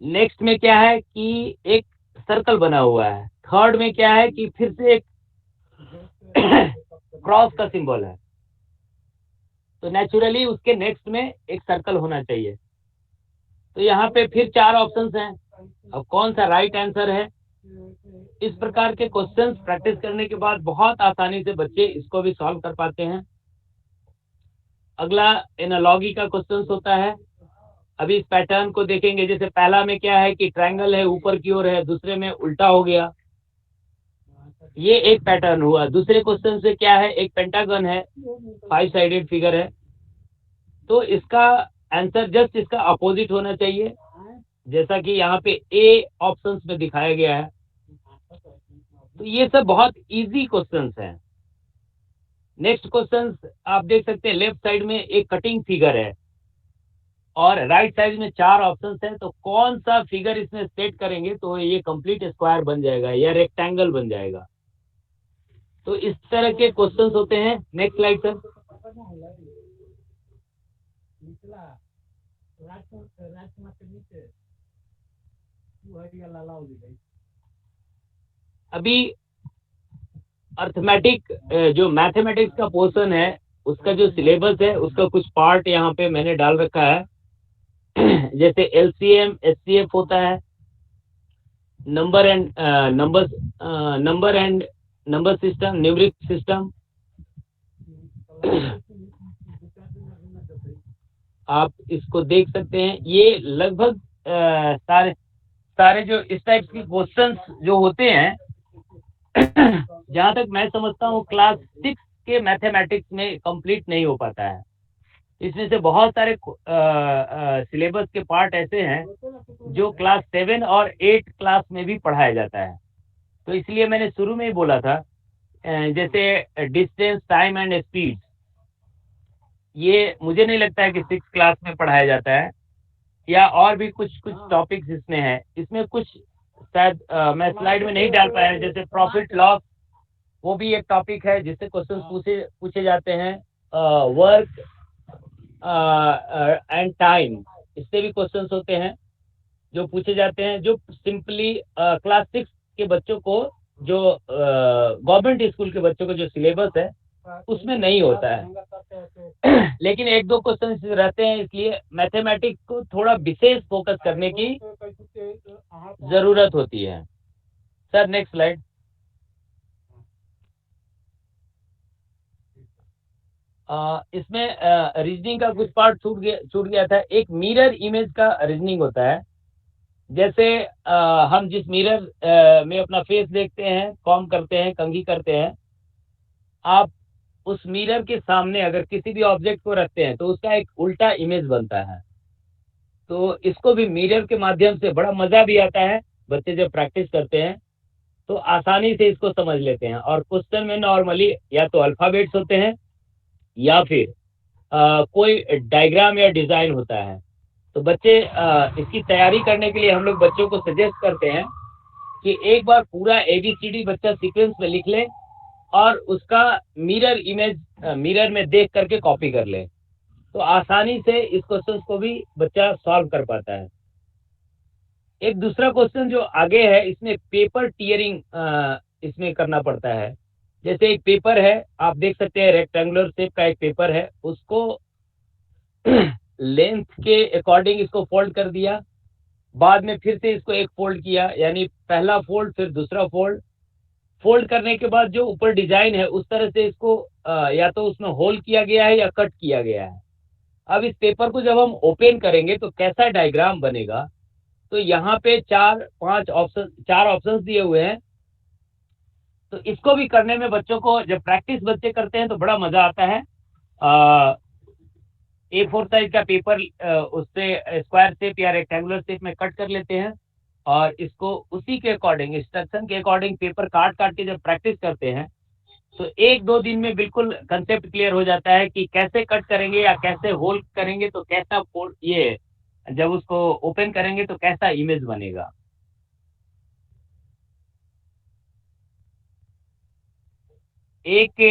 [SPEAKER 1] नेक्स्ट में क्या है कि एक सर्कल बना हुआ है। थर्ड में क्या है कि फिर से एक क्रॉस का सिंबल है। तो नेचुरली उसके नेक्स्ट में एक सर्कल होना चाहिए। तो यहाँ पे फिर 4 ऑप्शंस हैं, अब कौन सा राइट आंसर है। इस प्रकार के क्वेश्चंस प्रैक्टिस करने के बाद बहुत आसानी से बच्चे इसको भी सॉल्व कर पाते हैं। अगला एनालॉजी का क्वेश्चंस होता है। अभी इस पैटर्न को देखेंगे, जैसे पहला में क्या है कि ट्रायंगल है, ऊपर की ओर है, दूसरे में उल्टा हो गया, ये एक पैटर्न हुआ। दूसरे क्वेश्चन से क्या है, एक पेंटागन है, 5 साइडेड फिगर है, तो इसका आंसर जस्ट इसका अपोजिट होना चाहिए, जैसा कि यहाँ पे ए ऑप्शंस में दिखाया गया है। तो ये सब बहुत इजी क्वेश्चंस हैं। नेक्स्ट क्वेश्चन आप देख सकते हैं, लेफ्ट साइड में एक कटिंग फिगर है और राइट साइड में 4 ऑप्शंस हैं, तो कौन सा फिगर इसमें सेट करेंगे तो ये कंप्लीट स्क्वायर बन जाएगा या रेक्टेंगल बन जाएगा। तो इस तरह के क्वेश्चंस होते हैं। Next slide sir. अभी अर्थमेटिक जो मैथमेटिक्स का पोर्शन है उसका जो सिलेबस है उसका कुछ पार्ट यहाँ पे मैंने डाल रखा है। जैसे एलसीएम एचसीएफ होता है, number and number system, numeric system. आप इसको देख सकते हैं। ये लगभग सारे जो इस टाइप के क्वेश्चंस जो होते हैं जहां तक मैं समझता हूँ क्लास 6 के मैथमेटिक्स में कंप्लीट नहीं हो पाता है। इसमें से बहुत सारे सिलेबस के पार्ट ऐसे हैं जो क्लास 7 और 8 क्लास में भी पढ़ाया जाता है। तो इसलिए मैंने शुरू में ही बोला था, जैसे डिस्टेंस, टाइम एंड स्पीड, ये मुझे नहीं लगता है कि 6 क्लास में पढ़ाया जाता है, या और भी कुछ कुछ टॉपिक्स इसमें है। इसमें कुछ शायद मैं स्लाइड में नहीं डाल पाया, जैसे प्रॉफिट लॉस, वो भी एक टॉपिक है जिससे क्वेश्चन पूछे पूछे जाते हैं। वर्क एंड टाइम, इससे भी क्वेश्चंस होते हैं जो पूछे जाते हैं, जो सिंपली क्लास 6 के बच्चों को, जो गवर्नमेंट स्कूल के बच्चों को जो सिलेबस है उसमें नहीं होता है। लेकिन एक दो क्वेश्चन रहते हैं, इसलिए मैथमेटिक्स को थोड़ा विशेष फोकस करने की जरूरत होती है। Sir next slide. इसमें रीजनिंग का कुछ पार्ट छूट गया था। एक मिरर इमेज का रीजनिंग होता है। जैसे हम जिस मिरर में अपना फेस देखते हैं, कॉम्ब करते हैं, कंघी करते हैं, आप उस मिरर के सामने अगर किसी भी ऑब्जेक्ट को रखते हैं तो उसका एक उल्टा इमेज बनता है। तो इसको भी मिरर के माध्यम से बड़ा मजा भी आता है, बच्चे जब प्रैक्टिस करते हैं तो आसानी से इसको समझ लेते हैं। और क्वेश्चन में नॉर्मली या तो अल्फाबेट्स होते हैं या फिर कोई डायग्राम या डिजाइन होता है। तो बच्चे इसकी तैयारी करने के लिए हम लोग बच्चों को सजेस्ट करते हैं कि एक बार पूरा ABCD बच्चा सीक्वेंस में लिख ले और उसका मिरर इमेज मिरर में देख करके कॉपी कर ले, तो आसानी से इस क्वेश्चन को भी बच्चा सॉल्व कर पाता है। एक दूसरा क्वेश्चन जो आगे है, इसमें पेपर टीयरिंग इसमें करना पड़ता है। जैसे एक पेपर है, आप देख सकते हैं रेक्टेंगुलर शेप का एक पेपर है, उसको लेंथ के अकॉर्डिंग इसको फोल्ड कर दिया, बाद में फिर से इसको एक फोल्ड किया, यानी पहला फोल्ड फिर दूसरा फोल्ड। फोल्ड करने के बाद जो ऊपर डिजाइन है उस तरह से इसको या तो उसमें होल किया गया है या कट किया गया है। अब इस पेपर को जब हम ओपन करेंगे तो कैसा डायग्राम बनेगा, तो यहाँ पे चार ऑप्शन दिए हुए हैं। तो इसको भी करने में बच्चों को, जब प्रैक्टिस बच्चे करते हैं तो बड़ा मजा आता है। A4 साइज का पेपर उससे स्क्वायर शेप या रेक्टेंगुलर शेप में कट कर लेते हैं और इसको उसी के अकॉर्डिंग, इंस्ट्रक्शन के अकॉर्डिंग पेपर काट काट के जब प्रैक्टिस करते हैं तो 1-2 दिन में बिल्कुल कंसेप्ट क्लियर हो जाता है कि कैसे कट करेंगे या कैसे होल करेंगे तो कैसा ये जब उसको ओपन करेंगे तो कैसा इमेज बनेगा। एक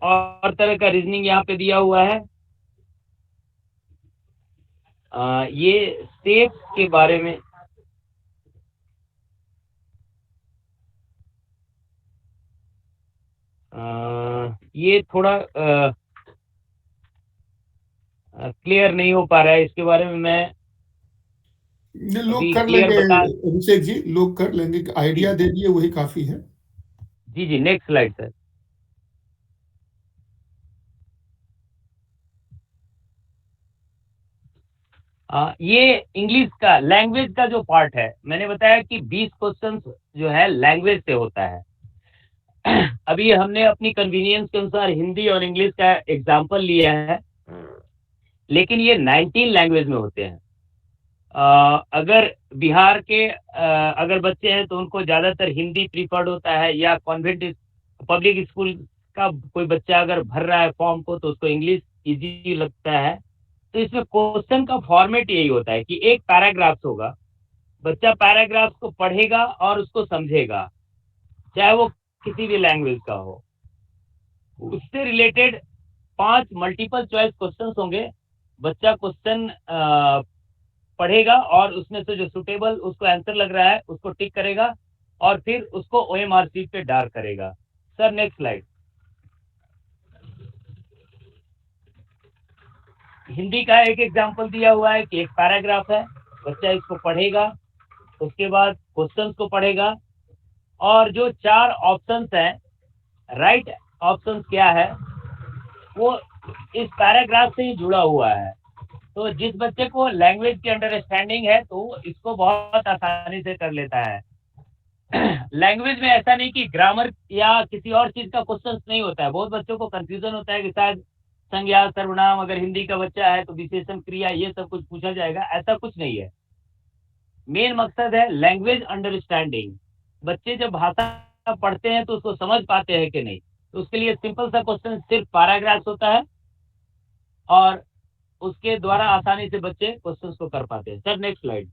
[SPEAKER 1] और तरह का रीजनिंग यहाँ पे दिया हुआ है। ये शेप के बारे में, ये थोड़ा क्लियर नहीं हो पा रहा है, इसके बारे में मैं
[SPEAKER 2] लोग
[SPEAKER 1] अभी
[SPEAKER 2] कर
[SPEAKER 1] क्लियर
[SPEAKER 2] लेंगे
[SPEAKER 1] बता।
[SPEAKER 2] अभिषेक जी, लोग कर लेंगे, आइडिया दे दिए वही काफी है।
[SPEAKER 1] जी जी, नेक्स्ट स्लाइड सर। ये इंग्लिश का लैंग्वेज का जो पार्ट है, मैंने बताया कि 20 क्वेश्चन जो है लैंग्वेज से होता है। अभी हमने अपनी कन्वीनियंस के अनुसार हिंदी और इंग्लिश का एग्जाम्पल लिया है, लेकिन ये 19 लैंग्वेज में होते हैं। अगर बिहार के अगर बच्चे हैं तो उनको ज्यादातर हिंदी प्रीफर्ड होता है, या कॉन्वेंट पब्लिक स्कूल का कोई बच्चा अगर भर रहा है फॉर्म को तो उसको इंग्लिश इजी लगता है। तो इसमें क्वेश्चन का फॉर्मेट यही होता है कि एक पैराग्राफ होगा, बच्चा पैराग्राफ को पढ़ेगा और उसको समझेगा, चाहे वो किसी भी लैंग्वेज का हो। उससे रिलेटेड 5 मल्टीपल चॉइस क्वेश्चन होंगे, बच्चा क्वेश्चन पढ़ेगा और उसमें से जो सुटेबल उसको आंसर लग रहा है उसको टिक करेगा और फिर उसको OMR शीट पे डाल करेगा। Sir next slide. हिंदी का एक एग्जांपल दिया हुआ है कि एक पैराग्राफ है, बच्चा इसको पढ़ेगा, उसके बाद क्वेश्चंस को पढ़ेगा और जो 4 ऑप्शंस हैं, राइट ऑप्शंस क्या है, वो इस पैराग्राफ से ही जुड़ा हुआ है। तो जिस बच्चे को लैंग्वेज की अंडरस्टैंडिंग है तो इसको बहुत आसानी से कर लेता है। लैंग्वेज में ऐसा नहीं कि ग्रामर या किसी और चीज का क्वेश्चन नहीं होता है। बहुत बच्चों को कंफ्यूजन होता है कि शायद संज्ञा सर्वनाम, अगर हिंदी का बच्चा है तो विशेषण क्रिया, ये सब कुछ पूछा जाएगा, ऐसा कुछ नहीं है। मेन मकसद है लैंग्वेज अंडरस्टैंडिंग। बच्चे जब भाषा पढ़ते हैं तो उसको समझ पाते हैं कि नहीं, तो उसके लिए सिंपल सा क्वेश्चन सिर्फ पैराग्राफ होता है और उसके द्वारा आसानी से बच्चे क्वेश्चंस को कर पाते हैं। Sir next slide.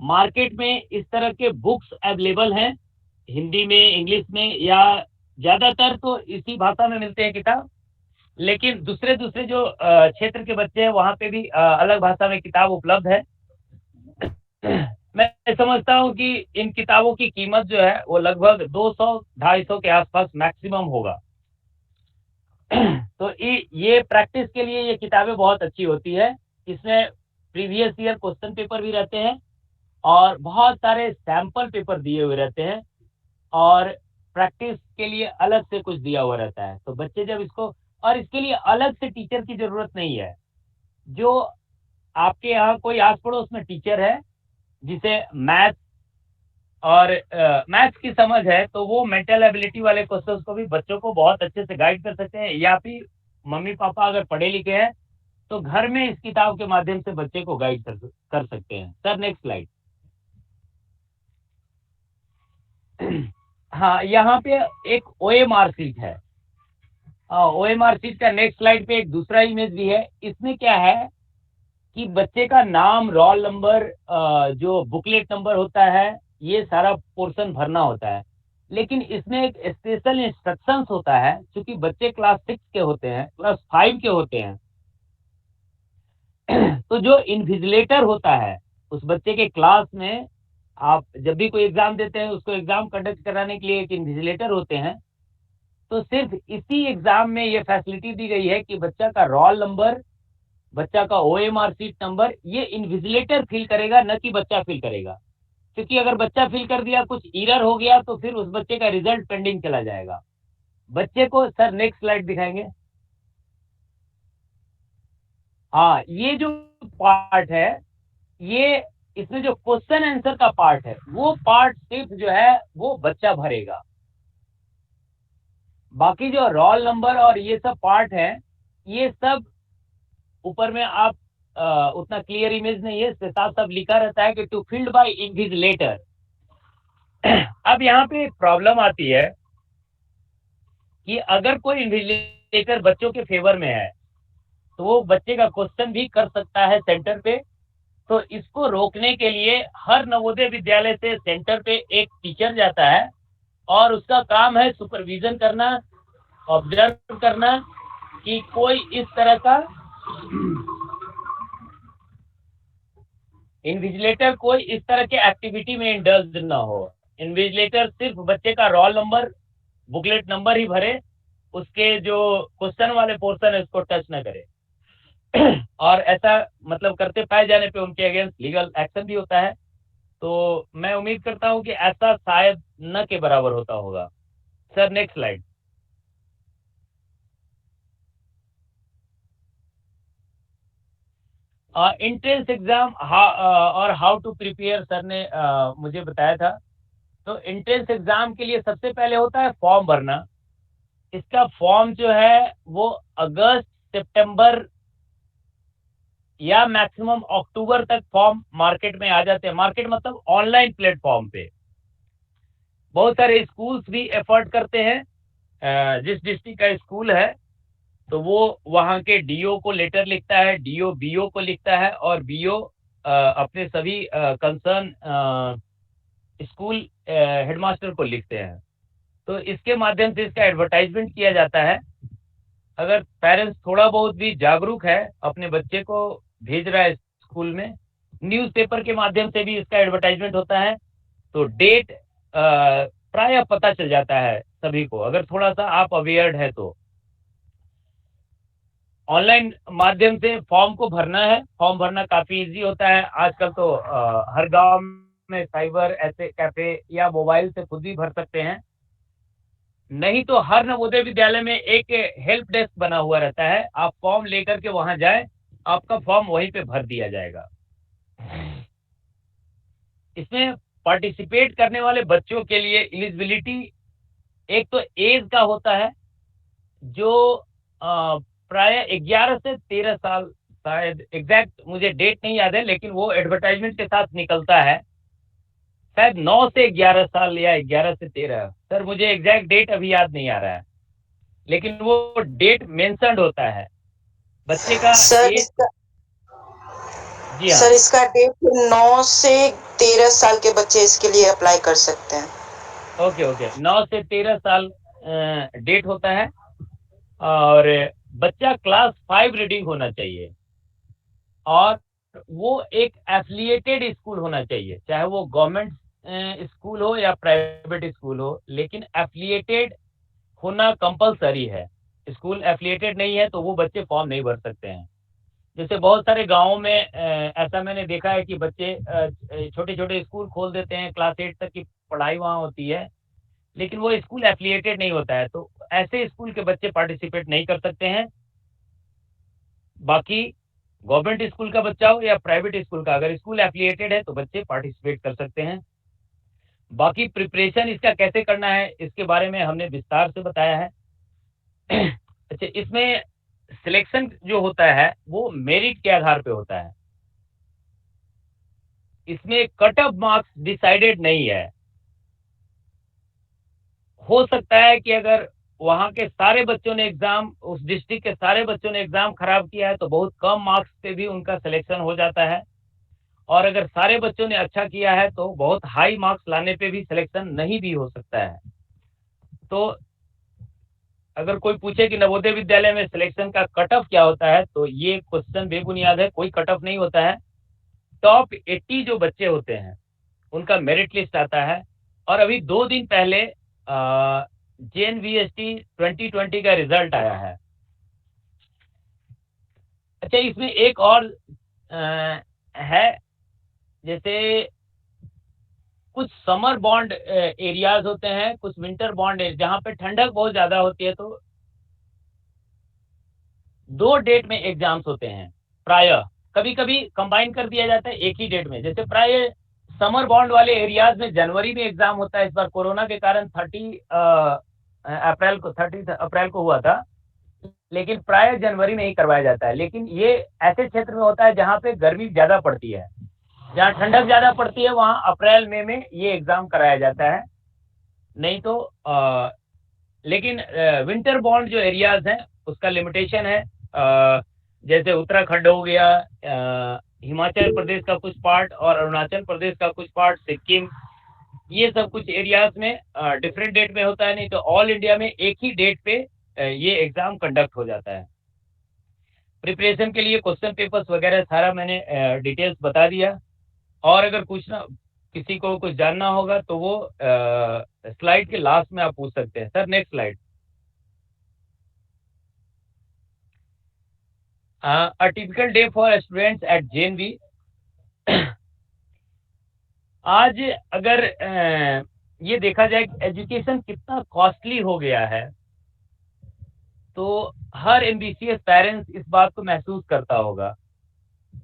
[SPEAKER 1] मार्केट में इस तरह के बुक्स अवेलेबल हैं, हिंदी में, इंग्लिश में, या ज्यादातर तो इसी भाषा में मिलते हैं किताब, लेकिन दूसरे दूसरे जो क्षेत्र के बच्चे हैं वहां पे भी अलग भाषा में किताब उपलब्ध है। मैं समझता हूँ कि इन किताबों की कीमत जो है वो लगभग 200-250 के आसपास मैक्सिमम होगा। तो ये प्रैक्टिस के लिए ये किताबें बहुत अच्छी होती है। इसमें प्रीवियस ईयर क्वेश्चन पेपर भी रहते हैं और बहुत सारे सैंपल पेपर दिए हुए रहते हैं, और प्रैक्टिस के लिए अलग से कुछ दिया हुआ रहता है। तो बच्चे जब इसको, और इसके लिए अलग से टीचर की जरूरत नहीं है। जो आपके यहाँ कोई आस पड़ोस में टीचर है जिसे मैथ और मैथ्स की समझ है, तो वो मेंटल एबिलिटी वाले क्वेश्चंस को भी बच्चों को बहुत अच्छे से गाइड कर सकते हैं। या फिर मम्मी पापा अगर पढ़े लिखे हैं तो घर में इस किताब के माध्यम से बच्चे को गाइड कर सकते हैं। Sir next slide. हाँ, यहाँ पे एक ओएमआर शीट है। ओएमआर शीट का नेक्स्ट स्लाइड पे एक दूसरा इमेज भी है। इसमें क्या है कि बच्चे का नाम, रोल नंबर, जो बुकलेट नंबर होता है, ये सारा पोर्शन भरना होता है। लेकिन इसमें एक स्पेशल इंस्ट्रक्शंस होता है, क्योंकि बच्चे क्लास 6 के होते हैं, क्लास 5 के होते हैं। तो जो इन्विजिलेटर होता है उस बच्चे के क्लास में, आप जब भी कोई एग्जाम देते हैं, उसको एग्जाम कंडक्ट कराने के लिए एक इन्विजिलेटर होते हैं। तो सिर्फ इसी एग्जाम में ये फैसिलिटी दी गई है कि बच्चा का रोल नंबर, बच्चा का ओएमआर शीट नंबर, ये इन्विजिलेटर फिल करेगा, न कि बच्चा फिल करेगा। क्योंकि अगर बच्चा फिल कर दिया, कुछ एरर हो गया, तो फिर उस बच्चे का रिजल्ट पेंडिंग चला जाएगा। बच्चे को, सर नेक्स्ट स्लाइड दिखाएंगे। हाँ, ये जो पार्ट है, ये इसमें जो क्वेश्चन आंसर का पार्ट है, वो पार्ट सिर्फ जो है वो बच्चा भरेगा। बाकी जो रोल नंबर और ये सब पार्ट है, ये सब ऊपर में आप उतना क्लियर इमेज नहीं है, इसके साथ सब लिखा रहता है कि टू फिल्ड बाय इन्विजिलेटर। अब यहाँ पे एक प्रॉब्लम आती है कि अगर कोई इन्विजिलेटर बच्चों के फेवर में है तो वो बच्चे का क्वेश्चन भी कर सकता है सेंटर पे। तो इसको रोकने के लिए हर नवोदय विद्यालय से सेंटर पे एक टीचर जाता है और उसका काम है सुपरविजन करना, ऑब्जर्व करना कि कोई इस तरह का इन्विजिलेटर कोई इस तरह के एक्टिविटी में इंडल्ज ना हो। इन्विजिलेटर सिर्फ बच्चे का रोल नंबर, बुकलेट नंबर ही भरे, उसके जो क्वेश्चन वाले पोर्शन है उसको टच ना करे। और ऐसा मतलब करते पाए जाने पे उनके अगेंस्ट लीगल एक्शन भी होता है। तो मैं उम्मीद करता हूं कि ऐसा शायद न के बराबर होता होगा। Sir next slide. Entrance exam और हाउ टू प्रिपेयर, सर ने मुझे बताया था। तो एंट्रेंस एग्जाम के लिए सबसे पहले होता है फॉर्म भरना। इसका फॉर्म जो है वो अगस्त, सितंबर या मैक्सिमम अक्टूबर तक फॉर्म मार्केट में आ जाते हैं। मार्केट मतलब ऑनलाइन प्लेटफॉर्म पे। बहुत सारे स्कूल्स भी एफर्ट करते हैं। जिस डिस्ट्रिक्ट का स्कूल है तो वो वहाँ के डीओ को लेटर लिखता है, डीओ बीओ को लिखता है, और बीओ अपने सभी कंसर्न स्कूल हेडमास्टर को लिखते हैं। तो इसके माध्यम से इसका एडवर्टाइजमेंट किया जाता है। अगर पेरेंट्स थोड़ा बहुत भी जागरूक है, अपने बच्चे को भेज रहा है स्कूल में, न्यूज़पेपर के माध्यम से भी इसका एडवर्टाइजमेंट होता है। तो डेट प्राय पता चल जाता है सभी को, अगर थोड़ा सा आप अवेयर्ड है तो। ऑनलाइन माध्यम से फॉर्म को भरना है। फॉर्म भरना काफी इजी होता है आजकल तो। हर गांव में साइबर, ऐसे कैफे या मोबाइल से खुद भी भर सकते हैं। नहीं तो हर नवोदय विद्यालय में एक हेल्प डेस्क बना हुआ रहता है, आप फॉर्म लेकर के वहां जाएं, आपका फॉर्म वहीं पे भर दिया जाएगा। इसमें पार्टिसिपेट करने वाले बच्चों के लिए एलिजिबिलिटी एक तो एज का होता है, जो प्राय 11 से 13 साल, शायद एग्जैक्ट मुझे डेट नहीं याद है, लेकिन वो एडवर्टाइजमेंट के साथ निकलता है, शायद 9 से 11 साल या 11 से 13। सर मुझे एग्जैक्ट डेट अभी याद नहीं आ रहा है, लेकिन वो डेट मेंशन्ड होता है बच्चे का
[SPEAKER 3] सर
[SPEAKER 1] एज।
[SPEAKER 3] इसका
[SPEAKER 1] जी हाँ
[SPEAKER 3] सर इसका डेट 9 से 13 साल के बच्चे इसके लिए अप्लाई कर सकते हैं।
[SPEAKER 1] ओके ओके, 9 से 13 साल डेट होता है, और बच्चा क्लास 5 रीडिंग होना चाहिए, और वो एक एफिलिएटेड स्कूल होना चाहिए, चाहे वो गवर्नमेंट स्कूल हो या प्राइवेट स्कूल हो, लेकिन एफिलिएटेड होना कंपलसरी है। स्कूल एफिलिएटेड नहीं है तो वो बच्चे फॉर्म नहीं भर सकते हैं। जैसे बहुत सारे गांवों में ऐसा मैंने देखा है कि बच्चे छोटे छोटे स्कूल खोल देते हैं, क्लास 8 तक की पढ़ाई वहाँ होती है, लेकिन वो स्कूल एफिलिएटेड नहीं होता है, तो ऐसे स्कूल के बच्चे पार्टिसिपेट नहीं कर सकते हैं। बाकी गवर्नमेंट स्कूल का बच्चा हो या प्राइवेट स्कूल का, अगर स्कूल एफिलिएटेड है तो बच्चे पार्टिसिपेट कर सकते हैं। बाकी प्रिपरेशन इसका कैसे करना है इसके बारे में हमने विस्तार से बताया है। अच्छा, इसमें सिलेक्शन जो होता है वो मेरिट के आधार पे होता है, इसमें कट ऑफ मार्क्स डिसाइडेड नहीं है। हो सकता है कि अगर वहां के सारे बच्चों ने एग्जाम, उस डिस्ट्रिक्ट के सारे बच्चों ने एग्जाम खराब किया है तो बहुत कम मार्क्स पे भी उनका सिलेक्शन हो जाता है, और अगर सारे बच्चों ने अच्छा किया है तो बहुत हाई मार्क्स लाने पे भी सिलेक्शन नहीं भी हो सकता है। तो अगर कोई पूछे कि नवोदय विद्यालय में सिलेक्शन का कट ऑफ क्या होता है, तो ये क्वेश्चन बेबुनियाद है, कोई कट ऑफ नहीं होता है। टॉप 80 जो बच्चे होते हैं उनका मेरिट लिस्ट आता है, और अभी 2 दिन पहले JNVST 2020 का रिजल्ट आया है। अच्छा, इसमें एक और है, जैसे कुछ समर बॉन्ड एरियाज होते हैं, कुछ विंटर बॉन्ड जहां पे ठंडक बहुत ज्यादा होती है, तो 2 डेट में एग्जाम्स होते हैं प्राय, कभी कभी कंबाइन कर दिया जाता है एक ही डेट में। जैसे प्राय समर बॉन्ड वाले एरियाज में जनवरी में एग्जाम होता है, इस बार कोरोना के कारण 30 अप्रैल को हुआ था, लेकिन प्राय जनवरी में ही करवाया जाता है। लेकिन ये ऐसे क्षेत्र में होता है जहाँ पे गर्मी ज्यादा पड़ती है, जहाँ ठंडक ज्यादा पड़ती है वहाँ अप्रैल मई में ये एग्जाम कराया जाता है। नहीं तो लेकिन विंटर बॉन्ड जो एरियाज हैं उसका लिमिटेशन है, जैसे उत्तराखंड हो गया, हिमाचल प्रदेश का कुछ पार्ट और अरुणाचल प्रदेश का कुछ पार्ट, सिक्किम, ये सब कुछ एरियाज में डिफरेंट डेट में होता है, नहीं तो ऑल इंडिया में एक ही डेट पे ये एग्जाम कंडक्ट हो जाता है। प्रिपरेशन के लिए क्वेश्चन पेपर्स वगैरह सारा मैंने डिटेल्स बता दिया, और अगर कुछ ना किसी को कुछ जानना होगा तो वो स्लाइड के लास्ट में आप पूछ सकते हैं। Sir next slide. A typical day for students at JNV। आज अगर ये देखा जाए एजुकेशन कितना कॉस्टली हो गया है, तो हर एम्बिशियस पेरेंट्स इस बात को महसूस करता होगा।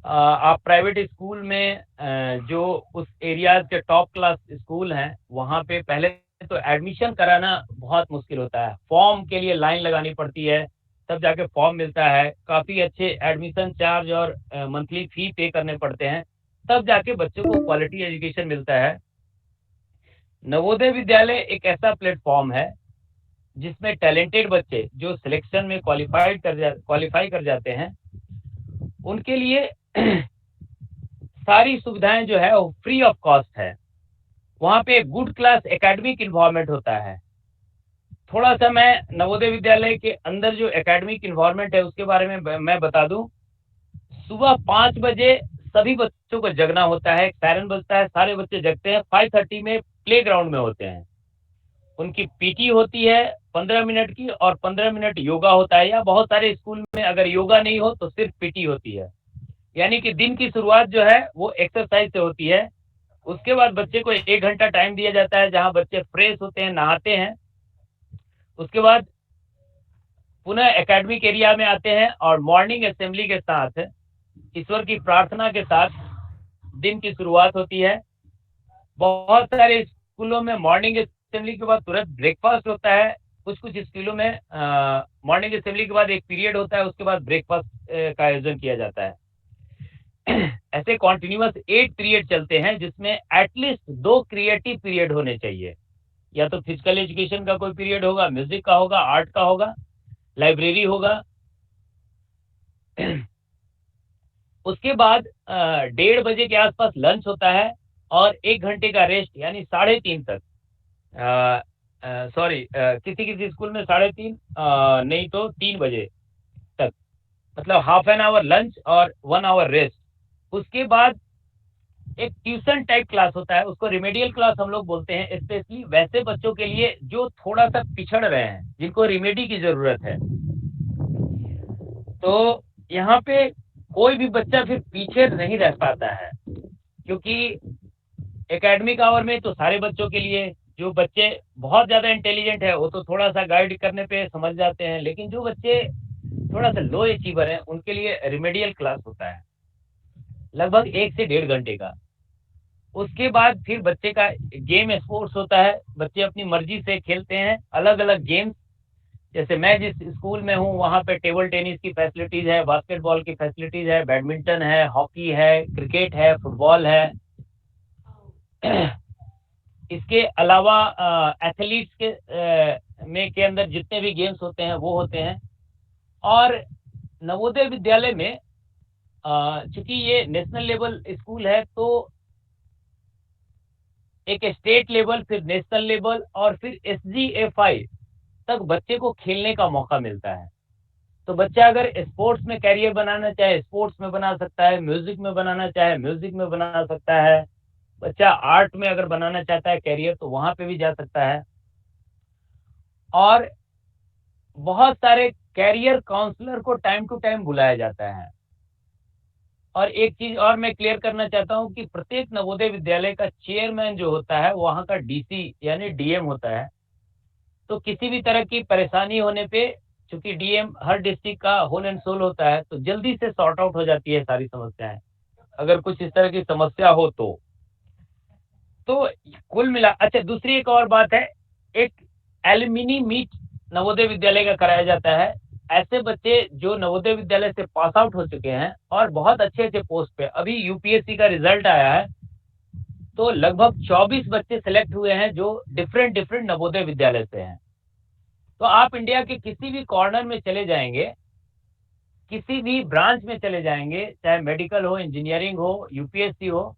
[SPEAKER 1] आप प्राइवेट स्कूल में जो उस एरियाज के टॉप क्लास स्कूल हैं वहाँ पे पहले तो एडमिशन कराना बहुत मुश्किल होता है, फॉर्म के लिए लाइन लगानी पड़ती है, तब जाके फॉर्म मिलता है, काफ़ी अच्छे एडमिशन चार्ज और मंथली फी पे करने पड़ते हैं, तब जाके बच्चों को क्वालिटी एजुकेशन मिलता है। नवोदय विद्यालय एक ऐसा प्लेटफॉर्म है जिसमें टैलेंटेड बच्चे जो सिलेक्शन में क्वालिफाई कर जाते हैं, उनके लिए सारी सुविधाएं जो है वो फ्री ऑफ कॉस्ट है। वहाँ पे गुड क्लास एकेडमिक इन्वायरमेंट होता है। थोड़ा सा मैं नवोदय विद्यालय के अंदर जो एकेडमिक इन्वायरमेंट है उसके बारे में मैं बता दूं। सुबह 5 बजे सभी बच्चों को जगना होता है, सायरन बजता है, सारे बच्चे जगते हैं, 5:30 में प्ले ग्राउंड में होते हैं। उनकी पीटी होती है 15 मिनट की, और 15 मिनट योगा होता है, या बहुत सारे स्कूल में अगर योगा नहीं हो तो सिर्फ पीटी होती है। यानी कि दिन की शुरुआत जो है वो एक्सरसाइज से होती है। उसके बाद बच्चे को 1 घंटा टाइम दिया जाता है जहां बच्चे फ्रेश होते हैं, नहाते हैं। उसके बाद पुनः एकेडमिक एरिया में आते हैं और मॉर्निंग असेंबली के साथ ईश्वर की प्रार्थना के साथ दिन की शुरुआत होती है। बहुत सारे स्कूलों में मॉर्निंग असेंबली के बाद तुरंत ब्रेकफास्ट होता है। कुछ-कुछ स्कूलों में मॉर्निंग असेंबली के बाद एक पीरियड होता है, उसके बाद ब्रेकफास्ट का आयोजन किया जाता है। ऐसे कंटीन्यूअस 8 पीरियड चलते हैं जिसमें एटलीस्ट 2 क्रिएटिव पीरियड होने चाहिए। या तो फिजिकल एजुकेशन का कोई पीरियड होगा, म्यूजिक का होगा, आर्ट का होगा, लाइब्रेरी होगा। उसके बाद 1:30 बजे के आसपास लंच होता है और 1 घंटे का रेस्ट यानी 3:30 तक। सॉरी, किसी-किसी स्कूल में 3:30 नहीं तो 3 बजे तक, मतलब हाफ एन आवर लंच और 1 आवर रेस्ट। उसके बाद एक ट्यूशन टाइप क्लास होता है, उसको रिमेडियल क्लास हम लोग बोलते हैं, स्पेशली वैसे बच्चों के लिए जो थोड़ा-सा पिछड़ रहे हैं, जिनको रिमेडी की ज़रूरत है। तो यहाँ पे कोई भी बच्चा फिर पीछे नहीं रह पाता है, क्योंकि एकेडमिक आवर में तो सारे बच्चों के लिए, जो बच्चे बहुत ज़्यादा इंटेलिजेंट है, वो तो थोड़ा-सा गाइड करने पे समझ जाते हैं, लेकिन जो बच्चे थोड़ा-सा लो अचीवर हैं, उनके लिए रिमेडियल क्लास होता है, लगभग 1 से 1.5 घंटे का। उसके बाद फिर बच्चे का गेम स्पोर्ट्स होता है, बच्चे अपनी मर्जी से खेलते हैं अलग-अलग गेम्स। जैसे मैं जिस स्कूल में हूँ, वहाँ पे टेबल टेनिस की फैसिलिटीज़ है, बास्केटबॉल की फैसिलिटीज़ है, बैडमिंटन है, हॉकी है, क्रिकेट है, फुटबॉल है। इसके अलावा एथलीट्स के अंदर जितने भी गेम्स होते हैं, वो होते हैं। और नवोदय विद्यालय में चूँकि ये नेशनल लेवल स्कूल है, तो एक स्टेट लेवल, फिर नेशनल लेवल और फिर एसजीएफआई तक बच्चे को खेलने का मौका मिलता है। तो बच्चा अगर स्पोर्ट्स में करियर बनाना चाहे, स्पोर्ट्स में बना सकता है, म्यूज़िक में बनाना चाहे, म्यूज़िक में बना सकता है। बच्चा आर्ट में अगर बनाना चाहता है करियर, तो वहाँ पे भी जा सकता है। और बहुत सारे करियर काउंसलर को टाइम टू टाइम बुलाया जाता है। और एक चीज़ और मैं क्लियर करना चाहता हूँ कि प्रत्येक नवोदय विद्यालय का चेयरमैन जो होता है, वहाँ का डीसी यानी डीएम होता है। तो किसी भी तरह की परेशानी होने पे, चूँकि डीएम हर डिस्ट्रिक्ट का होल एंड सोल होता है, तो जल्दी से सॉर्ट आउट हो जाती है सारी समस्याएँ, अगर कुछ इस तरह की समस्या हो तो। तो कुल मिला अच्छा, दूसरी एक और बात है, एक एलुमिनी मीट नवोदय विद्यालय का कराया जाता है। ऐसे बच्चे जो नवोदय विद्यालय से पास आउट हो चुके हैं और बहुत अच्छे-अच्छे पोस्ट पे, अभी यूपीएससी का रिजल्ट आया है, तो लगभग 24 बच्चे सेलेक्ट हुए हैं जो डिफरेंट नवोदय विद्यालय से हैं। तो आप इंडिया के किसी भी कॉर्नर में चले जाएँगे, किसी भी ब्रांच में चले जाएँगे, चाहे मेडिकल हो, इंजीनियरिंग हो, यूपीएससी हो,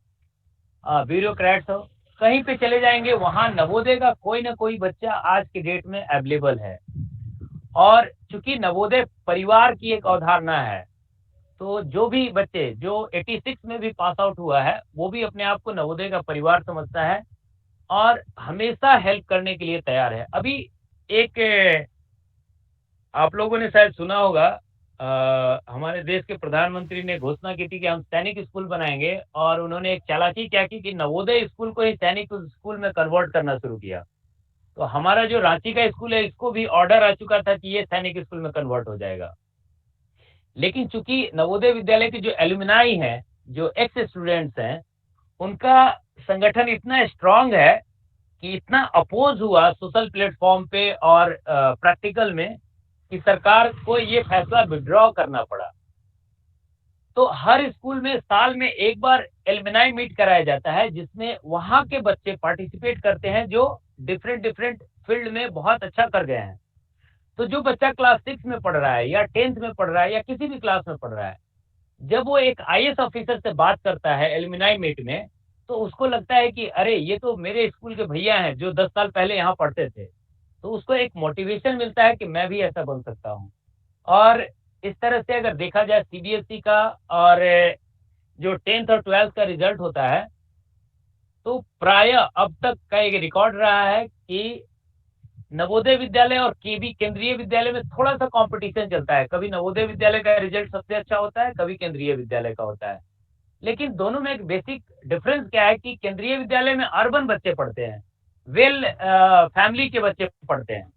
[SPEAKER 1] ब्यूरोक्रेट्स हो, कहीं पे चले जाएँगे, वहाँ नवोदय का कोई न कोई बच्चा आज के डेट में अवेलेबल है। और चूँकि नवोदय परिवार की एक अवधारणा है, तो जो भी बच्चे जो 86 में भी पास आउट हुआ है, वो भी अपने आप को नवोदय का परिवार समझता है और हमेशा हेल्प करने के लिए तैयार है। अभी एक आप लोगों ने शायद सुना होगा, हमारे देश के प्रधानमंत्री ने घोषणा की थी कि हम सैनिक स्कूल बनाएँगे, और उन्होंने एक चालाकी क्या की कि नवोदय स्कूल को ही सैनिक स्कूल में कन्वर्ट करना शुरू किया। तो हमारा जो रांची का स्कूल है, इसको भी ऑर्डर आ चुका था कि ये सैनिक स्कूल में कन्वर्ट हो जाएगा। लेकिन चूँकि नवोदय विद्यालय के जो एलुमनाई हैं, जो एक्स स्टूडेंट्स हैं, उनका संगठन इतना स्ट्रॉन्ग है कि इतना अपोज़ हुआ सोशल प्लेटफ़ॉर्म पे और प्रैक्टिकल में, कि सरकार को ये फैसला विथड्रॉ करना पड़ा। तो हर स्कूल में साल में एक बार एलुमनाई मीट कराया जाता है, जिसमें वहाँ के बच्चे पार्टिसिपेट करते हैं जो डिफरेंट फील्ड में बहुत अच्छा कर गए हैं। तो जो बच्चा क्लास 6 में पढ़ रहा है या 10th में पढ़ रहा है या किसी भी क्लास में पढ़ रहा है, जब वो एक आईएएस ऑफिसर से बात करता है एलुमनाई मीट में, तो उसको लगता है कि अरे! ये तो मेरे स्कूल के भैया हैं जो 10 साल पहले यहाँ पढ़ते थे। तो उसको एक मोटिवेशन मिलता है कि मैं भी ऐसा बन सकता हूँ। और इस तरह से अगर देखा जाए सीबीएसई का, और जो 10th और 12th का रिजल्ट होता है, तो प्रायः अब तक का एक रिकॉर्ड रहा है कि नवोदय विद्यालय और केवी केंद्रीय विद्यालय में थोड़ा-सा कॉम्पिटिशन चलता है। कभी नवोदय विद्यालय का रिजल्ट सबसे अच्छा होता है, कभी केंद्रीय विद्यालय का होता है। लेकिन दोनों में एक बेसिक डिफरेंस क्या है कि केंद्रीय विद्यालय में अर्बन बच्चे पढ़ते हैं, फैमिली के बच्चे पढ़ते हैं,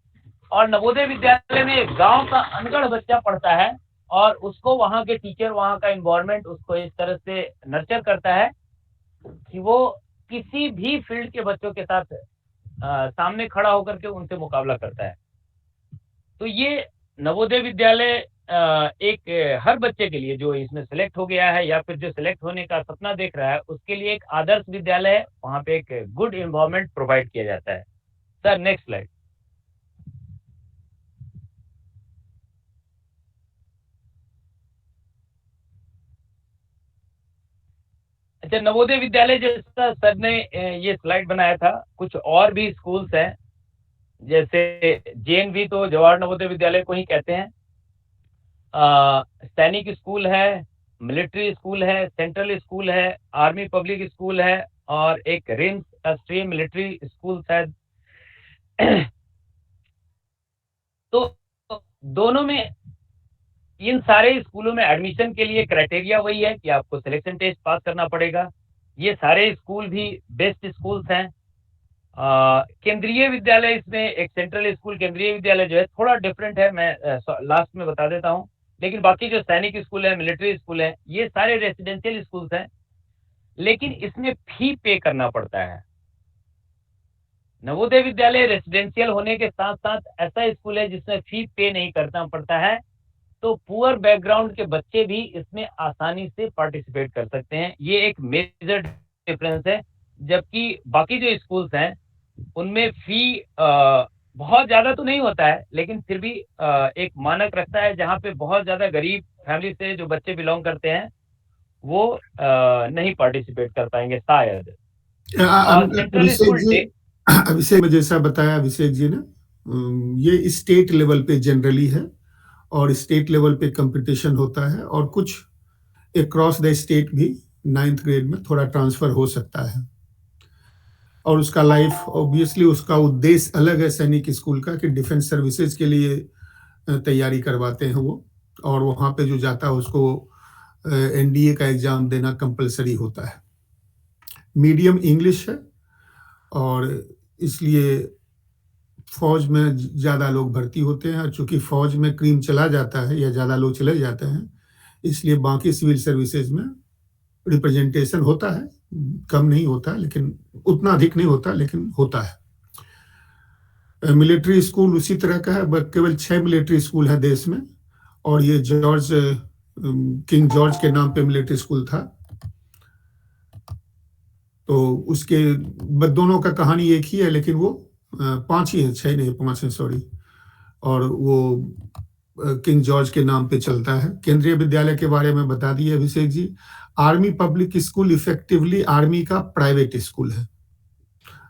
[SPEAKER 1] और नवोदय विद्यालय में गाँव का अनगढ़ बच्चा पढ़ता है, और उसको वहाँ के टीचर, वहाँ का एनवायरनमेंट उसको इस तरह से नर्चर करता है कि वो किसी भी फील्ड के बच्चों के साथ सामने खड़ा होकर के उनसे मुकाबला करता है। तो ये नवोदय विद्यालय एक हर बच्चे के लिए जो इसमें सेलेक्ट हो गया है या फिर जो सेलेक्ट होने का सपना देख रहा है, उसके लिए एक आदर्श विद्यालय है। वहाँ पे एक गुड एनवायरनमेंट प्रोवाइड किया जाता है। Sir next slide. अच्छा, नवोदय विद्यालय जैसा सर ने ये स्लाइड बनाया था, कुछ और भी स्कूल्स हैं, जैसे जेएनवी तो जवाहर नवोदय विद्यालय को ही कहते हैं। सैनिक स्कूल है, मिलिट्री स्कूल है, सेंट्रल स्कूल है, आर्मी पब्लिक स्कूल है और एक रिम्स राष्ट्रीय मिलिट्री स्कूल शायद। तो दोनों में, इन सारे स्कूलों में एडमिशन के लिए क्राइटेरिया वही है कि आपको सिलेक्शन टेस्ट पास करना पड़ेगा। ये सारे स्कूल भी बेस्ट स्कूल्स हैं। केंद्रीय विद्यालय, इसमें एक सेंट्रल स्कूल केंद्रीय विद्यालय जो है थोड़ा डिफरेंट है, मैं लास्ट में बता देता हूँ। लेकिन बाकी जो सैनिक स्कूल है, मिलिट्री स्कूल है, ये सारे रेसिडेंशियल स्कूल्स हैं, लेकिन इसमें फी पे करना पड़ता है। नवोदय विद्यालय रेसिडेंशियल होने के साथ साथ ऐसा स्कूल है जिसमें फी पे नहीं करना पड़ता है, तो पुअर बैकग्राउंड के बच्चे भी इसमें आसानी से पार्टिसिपेट कर सकते हैं। ये एक मेजर डिफरेंस है। जबकि बाकी जो स्कूल्स हैं उनमें फी बहुत ज्यादा तो नहीं होता है, लेकिन फिर भी एक मानक रखता है, जहाँ पे बहुत ज्यादा गरीब फैमिली से जो बच्चे बिलोंग करते हैं वो नहीं पार्टिसिपेट कर पाएंगे शायद। सेंट्रल
[SPEAKER 2] अभिषेक
[SPEAKER 1] स्कूल
[SPEAKER 2] जी, अभिषेक जैसा बताया अभिषेक जी ने, ये स्टेट लेवल पे जनरली है और स्टेट लेवल पे कंपटीशन होता है और कुछ अक्रॉस द स्टेट भी 9th ग्रेड में थोड़ा ट्रांसफर हो सकता है। और उसका लाइफ ऑब्वियसली उसका उद्देश्य अलग है सैनिक स्कूल का कि डिफेंस सर्विसेज के लिए तैयारी करवाते हैं वो, और वहाँ पे जो जाता है उसको एनडीए का एग्जाम देना कंपलसरी होता है। मीडियम इंग्लिश है और इसलिए फौज में ज़्यादा लोग भर्ती होते हैं, और चूंकि फौज में क्रीम चला जाता है या ज़्यादा लोग चले जाते हैं, इसलिए बाकी सिविल सर्विसेज में रिप्रेजेंटेशन होता है, कम नहीं होता, लेकिन उतना अधिक नहीं होता, लेकिन होता है। मिलिट्री स्कूल उसी तरह का है, केवल 6 मिलिट्री स्कूल है देश में, और ये किंग जॉर्ज के नाम पे मिलिट्री स्कूल था। तो उसके दोनों का कहानी एक ही है, लेकिन वो 5 ही है, 6 नहीं, 5 है, सॉरी। और वो किंग जॉर्ज के नाम पे चलता है। केंद्रीय विद्यालय के बारे में बता दिए Abhishek ji. Army public school effectively army का प्राइवेट स्कूल है।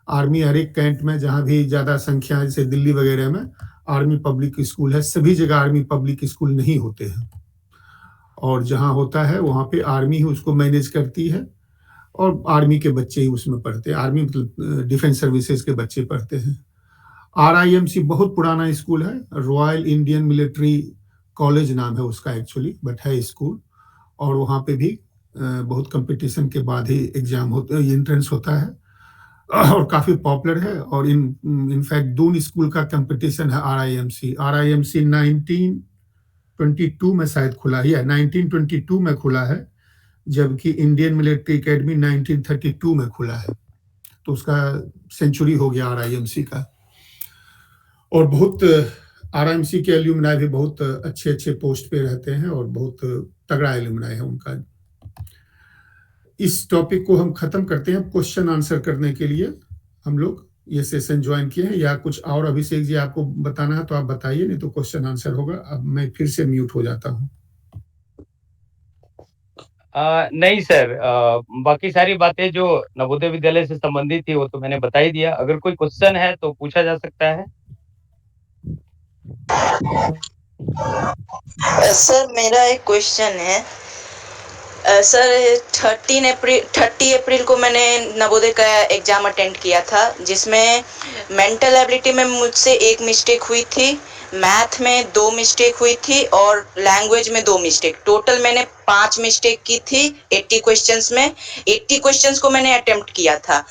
[SPEAKER 2] आर्मी हर एक कैंट में जहां भी ज्यादा संख्या, जैसे दिल्ली वगैरह में आर्मी पब्लिक स्कूल है, सभी जगह आर्मी पब्लिक स्कूल नहीं होते हैं, और जहां होता है वहां पे आर्मी ही उसको मैनेज करती है और आर्मी के बच्चे ही उसमें पढ़ते हैं। आर्मी मतलब डिफेंस सर्विसेज के बच्चे पढ़ते हैं। RIMC बहुत पुराना स्कूल है, रॉयल इंडियन मिलिट्री कॉलेज नाम है उसका एक्चुअली, बट है स्कूल, और वहाँ पे भी बहुत कंपटीशन के बाद ही एग्जाम होता है, एंट्रेंस होता है, और काफी पॉपुलर है। और इनफैक्ट दून स्कूल का कंपटीशन है RIMC 1922 में शायद खुला ही है, 1922 में खुला है, जबकि इंडियन मिलिट्री एकेडमी 1932 में खुला है। तो उसका सेंचुरी हो गया RIMC का। और बहुत RIMC के एल्यूमिनाई भी बहुत अच्छे पोस्ट पे रहते हैं और बहुत तगड़ा एल्यूमिनाई है उनका। इस टॉपिक को हम खत्म करते हैं। क्वेश्चन आंसर करने के लिए हम लोग ये सेशन ज्वाइन किए हैं, या कुछ और अभिषेक जी आपको बताना है तो आप बताइए, नहीं तो क्वेश्चन आंसर होगा। अब मैं फिर से म्यूट हो जाता हूँ।
[SPEAKER 1] नहीं सर, बाकी सारी बातें जो नवोदय विद्यालय से संबंधित थी वो तो मैंने बता ही दिया। अगर कोई क्वेश्चन है तो पूछा जा सकता है।
[SPEAKER 3] सर मेरा एक क्वेश्चन है। सर 30 अप्रैल को मैंने नवोदय का एग्जाम अटेंड किया था, जिसमें मेंटल एबिलिटी में मुझसे 1 मिस्टेक हुई थी, मैथ में 2 मिस्टेक हुई थी और लैंग्वेज में 2 मिस्टेक। टोटल मैंने 5 मिस्टेक की थी 80 क्वेश्चंस में। 80 क्वेश्चंस को मैंने अटेम्प्ट किया था।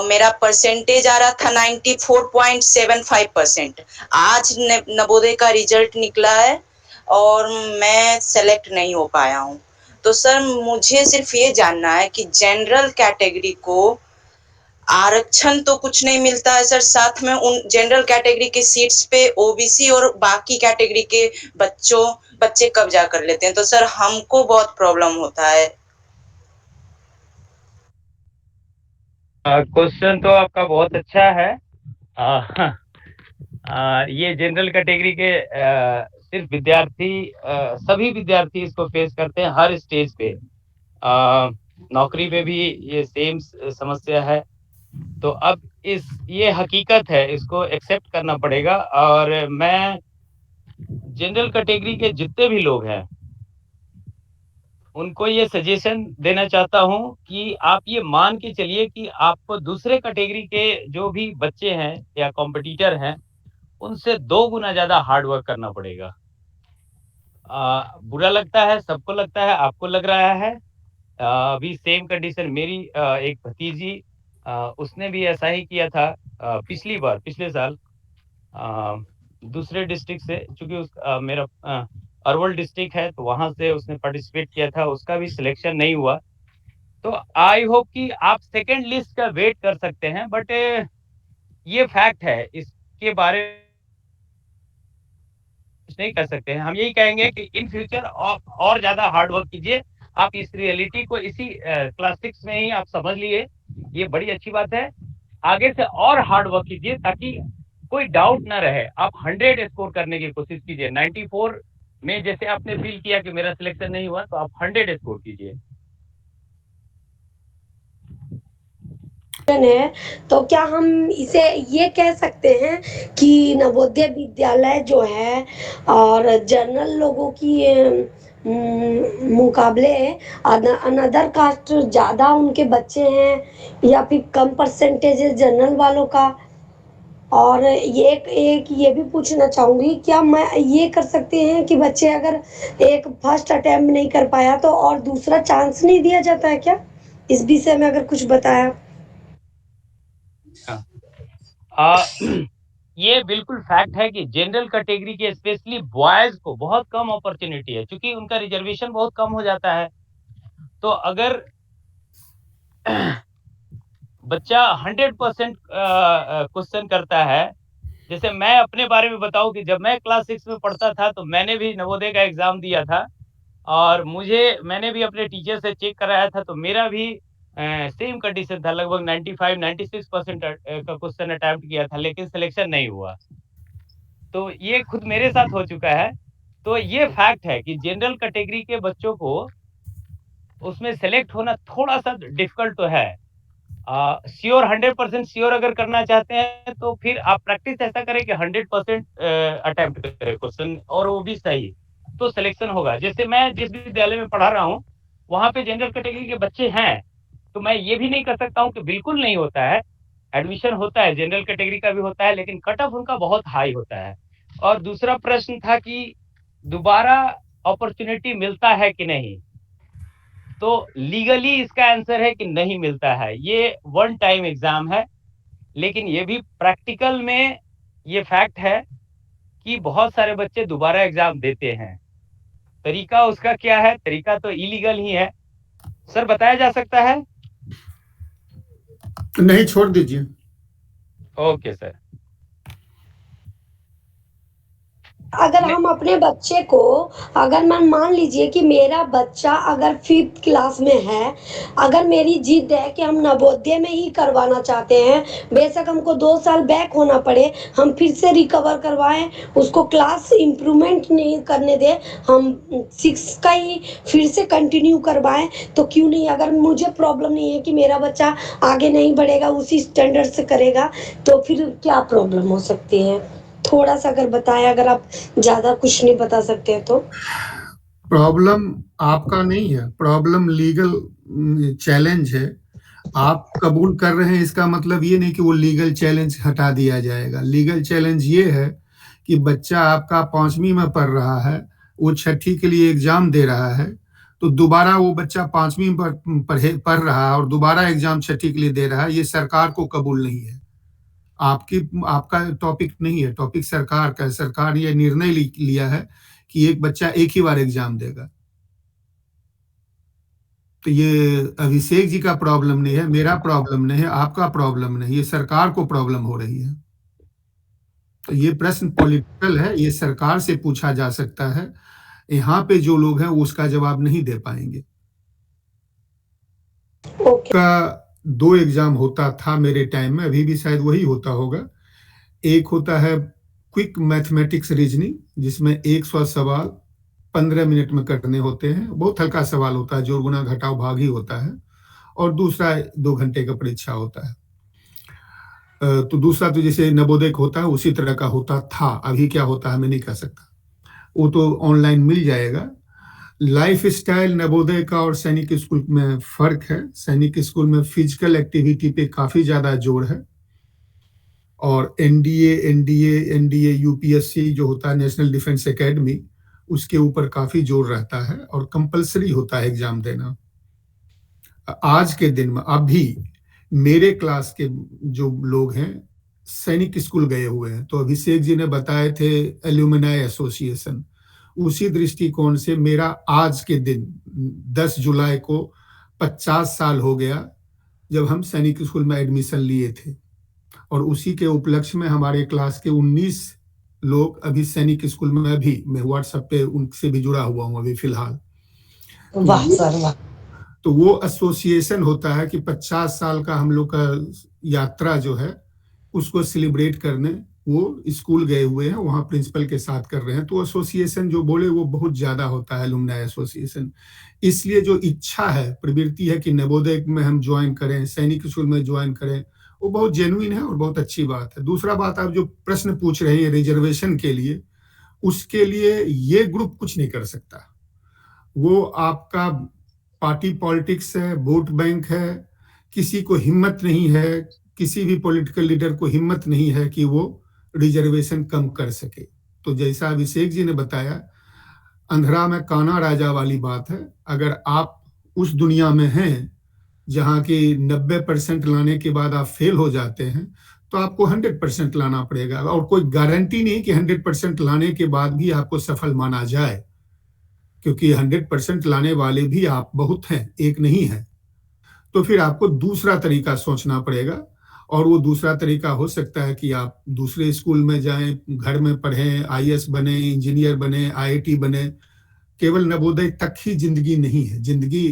[SPEAKER 3] मेरा परसेंटेज आ रहा था 94.75%। आज नवोदय का रिजल्ट निकला है और मैं सेलेक्ट नहीं हो पाया हूँ। तो सर मुझे सिर्फ ये जानना है कि जनरल कैटेगरी को आरक्षण तो कुछ नहीं मिलता है सर, साथ में उन जनरल कैटेगरी के सीट्स पे ओबीसी और बाकी कैटेगरी के बच्चे कब्जा कर लेते हैं, तो सर हमको बहुत प्रॉब्लम होता है।
[SPEAKER 1] क्वेश्चन तो आपका बहुत अच्छा है। ये जनरल कैटेगरी के सिर्फ विद्यार्थी, सभी विद्यार्थी इसको फेस करते हैं हर स्टेज पे। नौकरी पे भी ये सेम समस्या है। तो अब ये हकीकत है, इसको एक्सेप्ट करना पड़ेगा। और मैं जनरल कैटेगरी के जितने भी लोग हैं उनको ये सजेशन देना चाहता हूं कि आप ये मान के चलिए कि आपको दूसरे कैटेगरी के जो भी बच्चे हैं या कॉम्पिटिटर हैं उनसे 2 गुना ज्यादा हार्ड वर्क करना पड़ेगा। बुरा लगता है, सबको लगता है, आपको लग रहा है। अभी सेम कंडीशन मेरी एक भतीजी, उसने भी ऐसा ही किया था पिछले साल, दूसरे डिस्ट्रिक्ट से, चूंकि मेरा अरवल डिस्ट्रिक्ट है तो वहां से उसने पार्टिसिपेट किया था, उसका भी सिलेक्शन नहीं हुआ। तो आई होप कि आप सेकेंड लिस्ट का वेट कर सकते हैं, बट ये फैक्ट है, इसके बारे में कुछ नहीं कर सकते हैं। हम यही कहेंगे कि इन फ्यूचर और ज्यादा हार्ड वर्क कीजिए। आप इस रियलिटी को इसी क्लास 6 में ही आप समझ लिए, ये बड़ी अच्छी बात है। आगे से और हार्ड वर्क कीजिए ताकि कोई डाउट ना रहे। आप 100 स्कोर करने की कोशिश कीजिए। 94 में जैसे आपने फील किया कि मेरा सिलेक्शन नहीं हुआ, तो आप 100 स्कोर कीजिए।
[SPEAKER 4] है, तो क्या हम इसे ये कह सकते हैं कि नवोदय विद्यालय जो है और जनरल लोगों की मुकाबले अनदर कास्ट ज़्यादा उनके बच्चे हैं, या फिर कम परसेंटेज है जनरल वालों का? और एक ये भी पूछना चाहूँगी, क्या मैं ये कर सकते हैं कि बच्चे अगर एक फर्स्ट अटेम्प्ट नहीं कर पाया तो और दूसरा चांस नहीं दिया जाता है क्या? इस विषय में अगर कुछ बताया।
[SPEAKER 1] ये बिल्कुल फैक्ट है कि जनरल कैटेगरी के स्पेशली बॉयज को बहुत कम अपॉर्चुनिटी है, क्योंकि उनका रिजर्वेशन बहुत कम हो जाता है। तो अगर बच्चा 100% क्वेश्चन करता है, जैसे मैं अपने बारे में बताऊं कि जब मैं क्लास 6 में पढ़ता था तो मैंने भी नवोदय का एग्जाम दिया था, और मैंने भी अपने टीचर से चेक कराया था, तो मेरा भी सेम कंडीशन था। लगभग 95-96% का क्वेश्चन अटेम्प्ट किया था, लेकिन सिलेक्शन नहीं हुआ। तो ये खुद मेरे साथ हो चुका है। तो ये फैक्ट है कि जनरल कैटेगरी के बच्चों को उसमें सेलेक्ट होना थोड़ा सा डिफिकल्ट तो है। श्योर 100% श्योर अगर करना चाहते हैं तो फिर आप प्रैक्टिस ऐसा करें कि 100% अटेम्प्ट करें क्वेश्चन, और वो भी सही, तो सिलेक्शन होगा। जैसे मैं जिस विद्यालय में पढ़ा रहा हूँ वहां पे जनरल कैटेगरी के बच्चे हैं, तो मैं ये भी नहीं कर सकता हूँ कि बिल्कुल नहीं होता है। एडमिशन होता है, जनरल कैटेगरी का भी होता है, लेकिन कट ऑफ उनका बहुत हाई होता है। और दूसरा प्रश्न था कि दोबारा अपॉर्चुनिटी मिलता है कि नहीं, तो लीगली इसका आंसर है कि नहीं मिलता है। ये वन टाइम एग्जाम है, लेकिन ये भी प्रैक्टिकल में ये फैक्ट है कि बहुत सारे बच्चे दोबारा एग्जाम देते हैं। तरीका उसका क्या है? तरीका तो इलीगल ही है। सर बताया जा सकता है?
[SPEAKER 2] नहीं, छोड़ दीजिए।
[SPEAKER 4] Okay sir. अगर हम अपने बच्चे को, अगर मैं मान लीजिए कि मेरा बच्चा अगर 5th क्लास में है, अगर मेरी जिद है कि हम नवोदय में ही करवाना चाहते हैं, बेशक हमको 2 साल बैक होना पड़े, हम फिर से रिकवर करवाएं, उसको क्लास इम्प्रूवमेंट नहीं करने दें, हम 6 का ही फिर से कंटिन्यू करवाएं, तो क्यों नहीं? अगर मुझे प्रॉब्लम नहीं है कि मेरा बच्चा आगे नहीं बढ़ेगा, उसी स्टैंडर्ड से करेगा, तो फिर क्या प्रॉब्लम हो सकती है? थोड़ा सा अगर बताएं, अगर आप ज्यादा कुछ नहीं बता सकते हैं तो।
[SPEAKER 2] प्रॉब्लम आपका नहीं है, प्रॉब्लम लीगल चैलेंज है। आप कबूल कर रहे हैं, इसका मतलब ये नहीं कि वो लीगल चैलेंज हटा दिया जाएगा। लीगल चैलेंज ये है कि बच्चा आपका 5वीं में पढ़ रहा है, वो 6ठी के लिए एग्जाम दे रहा है, तो दोबारा वो बच्चा 5वीं पढ़ रहा है और दोबारा एग्जाम 6ठी के लिए दे रहा है, ये सरकार को कबूल नहीं है। आपका टॉपिक नहीं है, टॉपिक सरकार का है। सरकार ये निर्णय लिया है कि एक बच्चा एक ही बार एग्जाम देगा। तो ये अभिषेक जी का प्रॉब्लम नहीं है, मेरा प्रॉब्लम नहीं है, आपका प्रॉब्लम नहीं, ये सरकार को प्रॉब्लम हो रही है। तो ये प्रश्न पॉलिटिकल है, ये सरकार से पूछा जा सकता है। यहाँ पे जो लोग हैं वो उसका जवाब नहीं दे पाएंगे।
[SPEAKER 4] ओके
[SPEAKER 2] का 2 एग्जाम होता था मेरे टाइम में, अभी भी शायद वही होता होगा। एक होता है क्विक मैथमेटिक्स रीजनिंग, जिसमें 100 सवाल 15 मिनट में करने होते हैं। बहुत हल्का सवाल होता है, जोड़ गुणा घटाव भाग ही होता है। और दूसरा 2 घंटे का परीक्षा होता है। तो दूसरा तो जैसे नवोदय का होता है उसी तरह का होता था, अभी क्या होता है मैं नहीं कह सकता, वो तो ऑनलाइन मिल जाएगा। लाइफ स्टाइल नवोदय का और सैनिक स्कूल में फर्क है। सैनिक स्कूल में फिजिकल एक्टिविटी पे काफी ज्यादा जोर है, और एनडीए यूपीएससी जो होता है नेशनल डिफेंस एकेडमी, उसके ऊपर काफी जोर रहता है और कंपलसरी होता है एग्जाम देना। आज के दिन में अभी मेरे क्लास के जो लोग हैं सैनिक स्कूल गए हुए हैं, तो अभिषेक जी ने बताए थे एल्यूमिनाई एसोसिएशन, उसी दृष्टिकोण से मेरा आज के दिन 10 जुलाई को 50 साल हो गया जब हम सैनिक स्कूल में एडमिशन लिए थे, और उसी के उपलक्ष्य में हमारे क्लास के 19 लोग अभी सैनिक स्कूल में, अभी मैं व्हाट्सएप पे उनसे भी जुड़ा हुआ हूँ अभी फिलहाल।
[SPEAKER 4] वाह सर वाह।
[SPEAKER 2] तो वो एसोसिएशन होता है कि 50 साल का हम लोग का यात्रा जो है उसको सेलिब्रेट करने वो स्कूल गए हुए हैं, वहाँ प्रिंसिपल के साथ कर रहे हैं। तो एसोसिएशन जो बोले वो बहुत ज्यादा होता है, एलुमनाई एसोसिएशन। इसलिए जो इच्छा है, प्रवृत्ति है कि नवोदय में हम ज्वाइन करें, सैनिक स्कूल में ज्वाइन करें, वो बहुत जेन्युइन है और बहुत अच्छी बात है। दूसरा बात, आप जो प्रश्न पूछ रहे हैं रिजर्वेशन के लिए, उसके लिए ये ग्रुप कुछ नहीं कर सकता। वो आपका पार्टी पॉलिटिक्स है, वोट बैंक है। किसी को हिम्मत नहीं है, किसी भी पॉलिटिकल लीडर को हिम्मत नहीं है कि वो रिजर्वेशन कम कर सके। तो जैसा अभिषेक जी ने बताया, अंधरा में काना राजा वाली बात है। अगर आप उस दुनिया में हैं जहां की 90% लाने के बाद आप फेल हो जाते हैं, तो आपको 100% लाना पड़ेगा, और कोई गारंटी नहीं कि 100% लाने के बाद भी आपको सफल माना जाए, क्योंकि 100% लाने वाले भी आप बहुत हैं, एक नहीं है। तो फिर आपको दूसरा तरीका सोचना पड़ेगा, और वो दूसरा तरीका हो सकता है कि आप दूसरे स्कूल में जाएं, घर में पढ़ें, आईएएस बने, इंजीनियर बने, आईआईटी बने। केवल नवोदय तक ही जिंदगी नहीं है, जिंदगी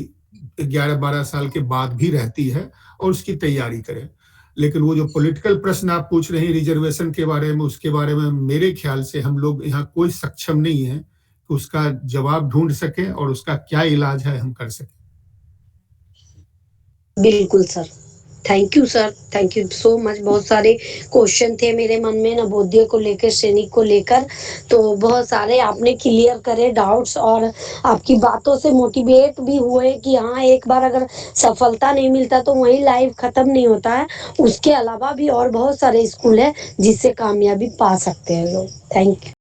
[SPEAKER 2] 11-12 साल के बाद भी रहती है, और उसकी तैयारी करें। लेकिन वो जो पॉलिटिकल प्रश्न आप पूछ रहे हैं रिजर्वेशन के बारे में, उसके बारे में मेरे ख्याल से हम लोग यहाँ कोई सक्षम नहीं है कि उसका जवाब ढूंढ सके और उसका क्या इलाज है हम कर सकें।
[SPEAKER 4] बिल्कुल sir, thank you sir, thank you so much. बहुत सारे क्वेश्चन थे मेरे मन में नवोदय को लेकर, सैनिक को लेकर, तो बहुत सारे आपने क्लियर करे डाउट्स, और आपकी बातों से मोटिवेट भी हुए कि हाँ, एक बार अगर सफलता नहीं मिलता तो वही लाइफ खत्म नहीं होता है। उसके अलावा भी और बहुत सारे स्कूल है जिससे कामयाबी पा सकते हैं लोग। Thank you.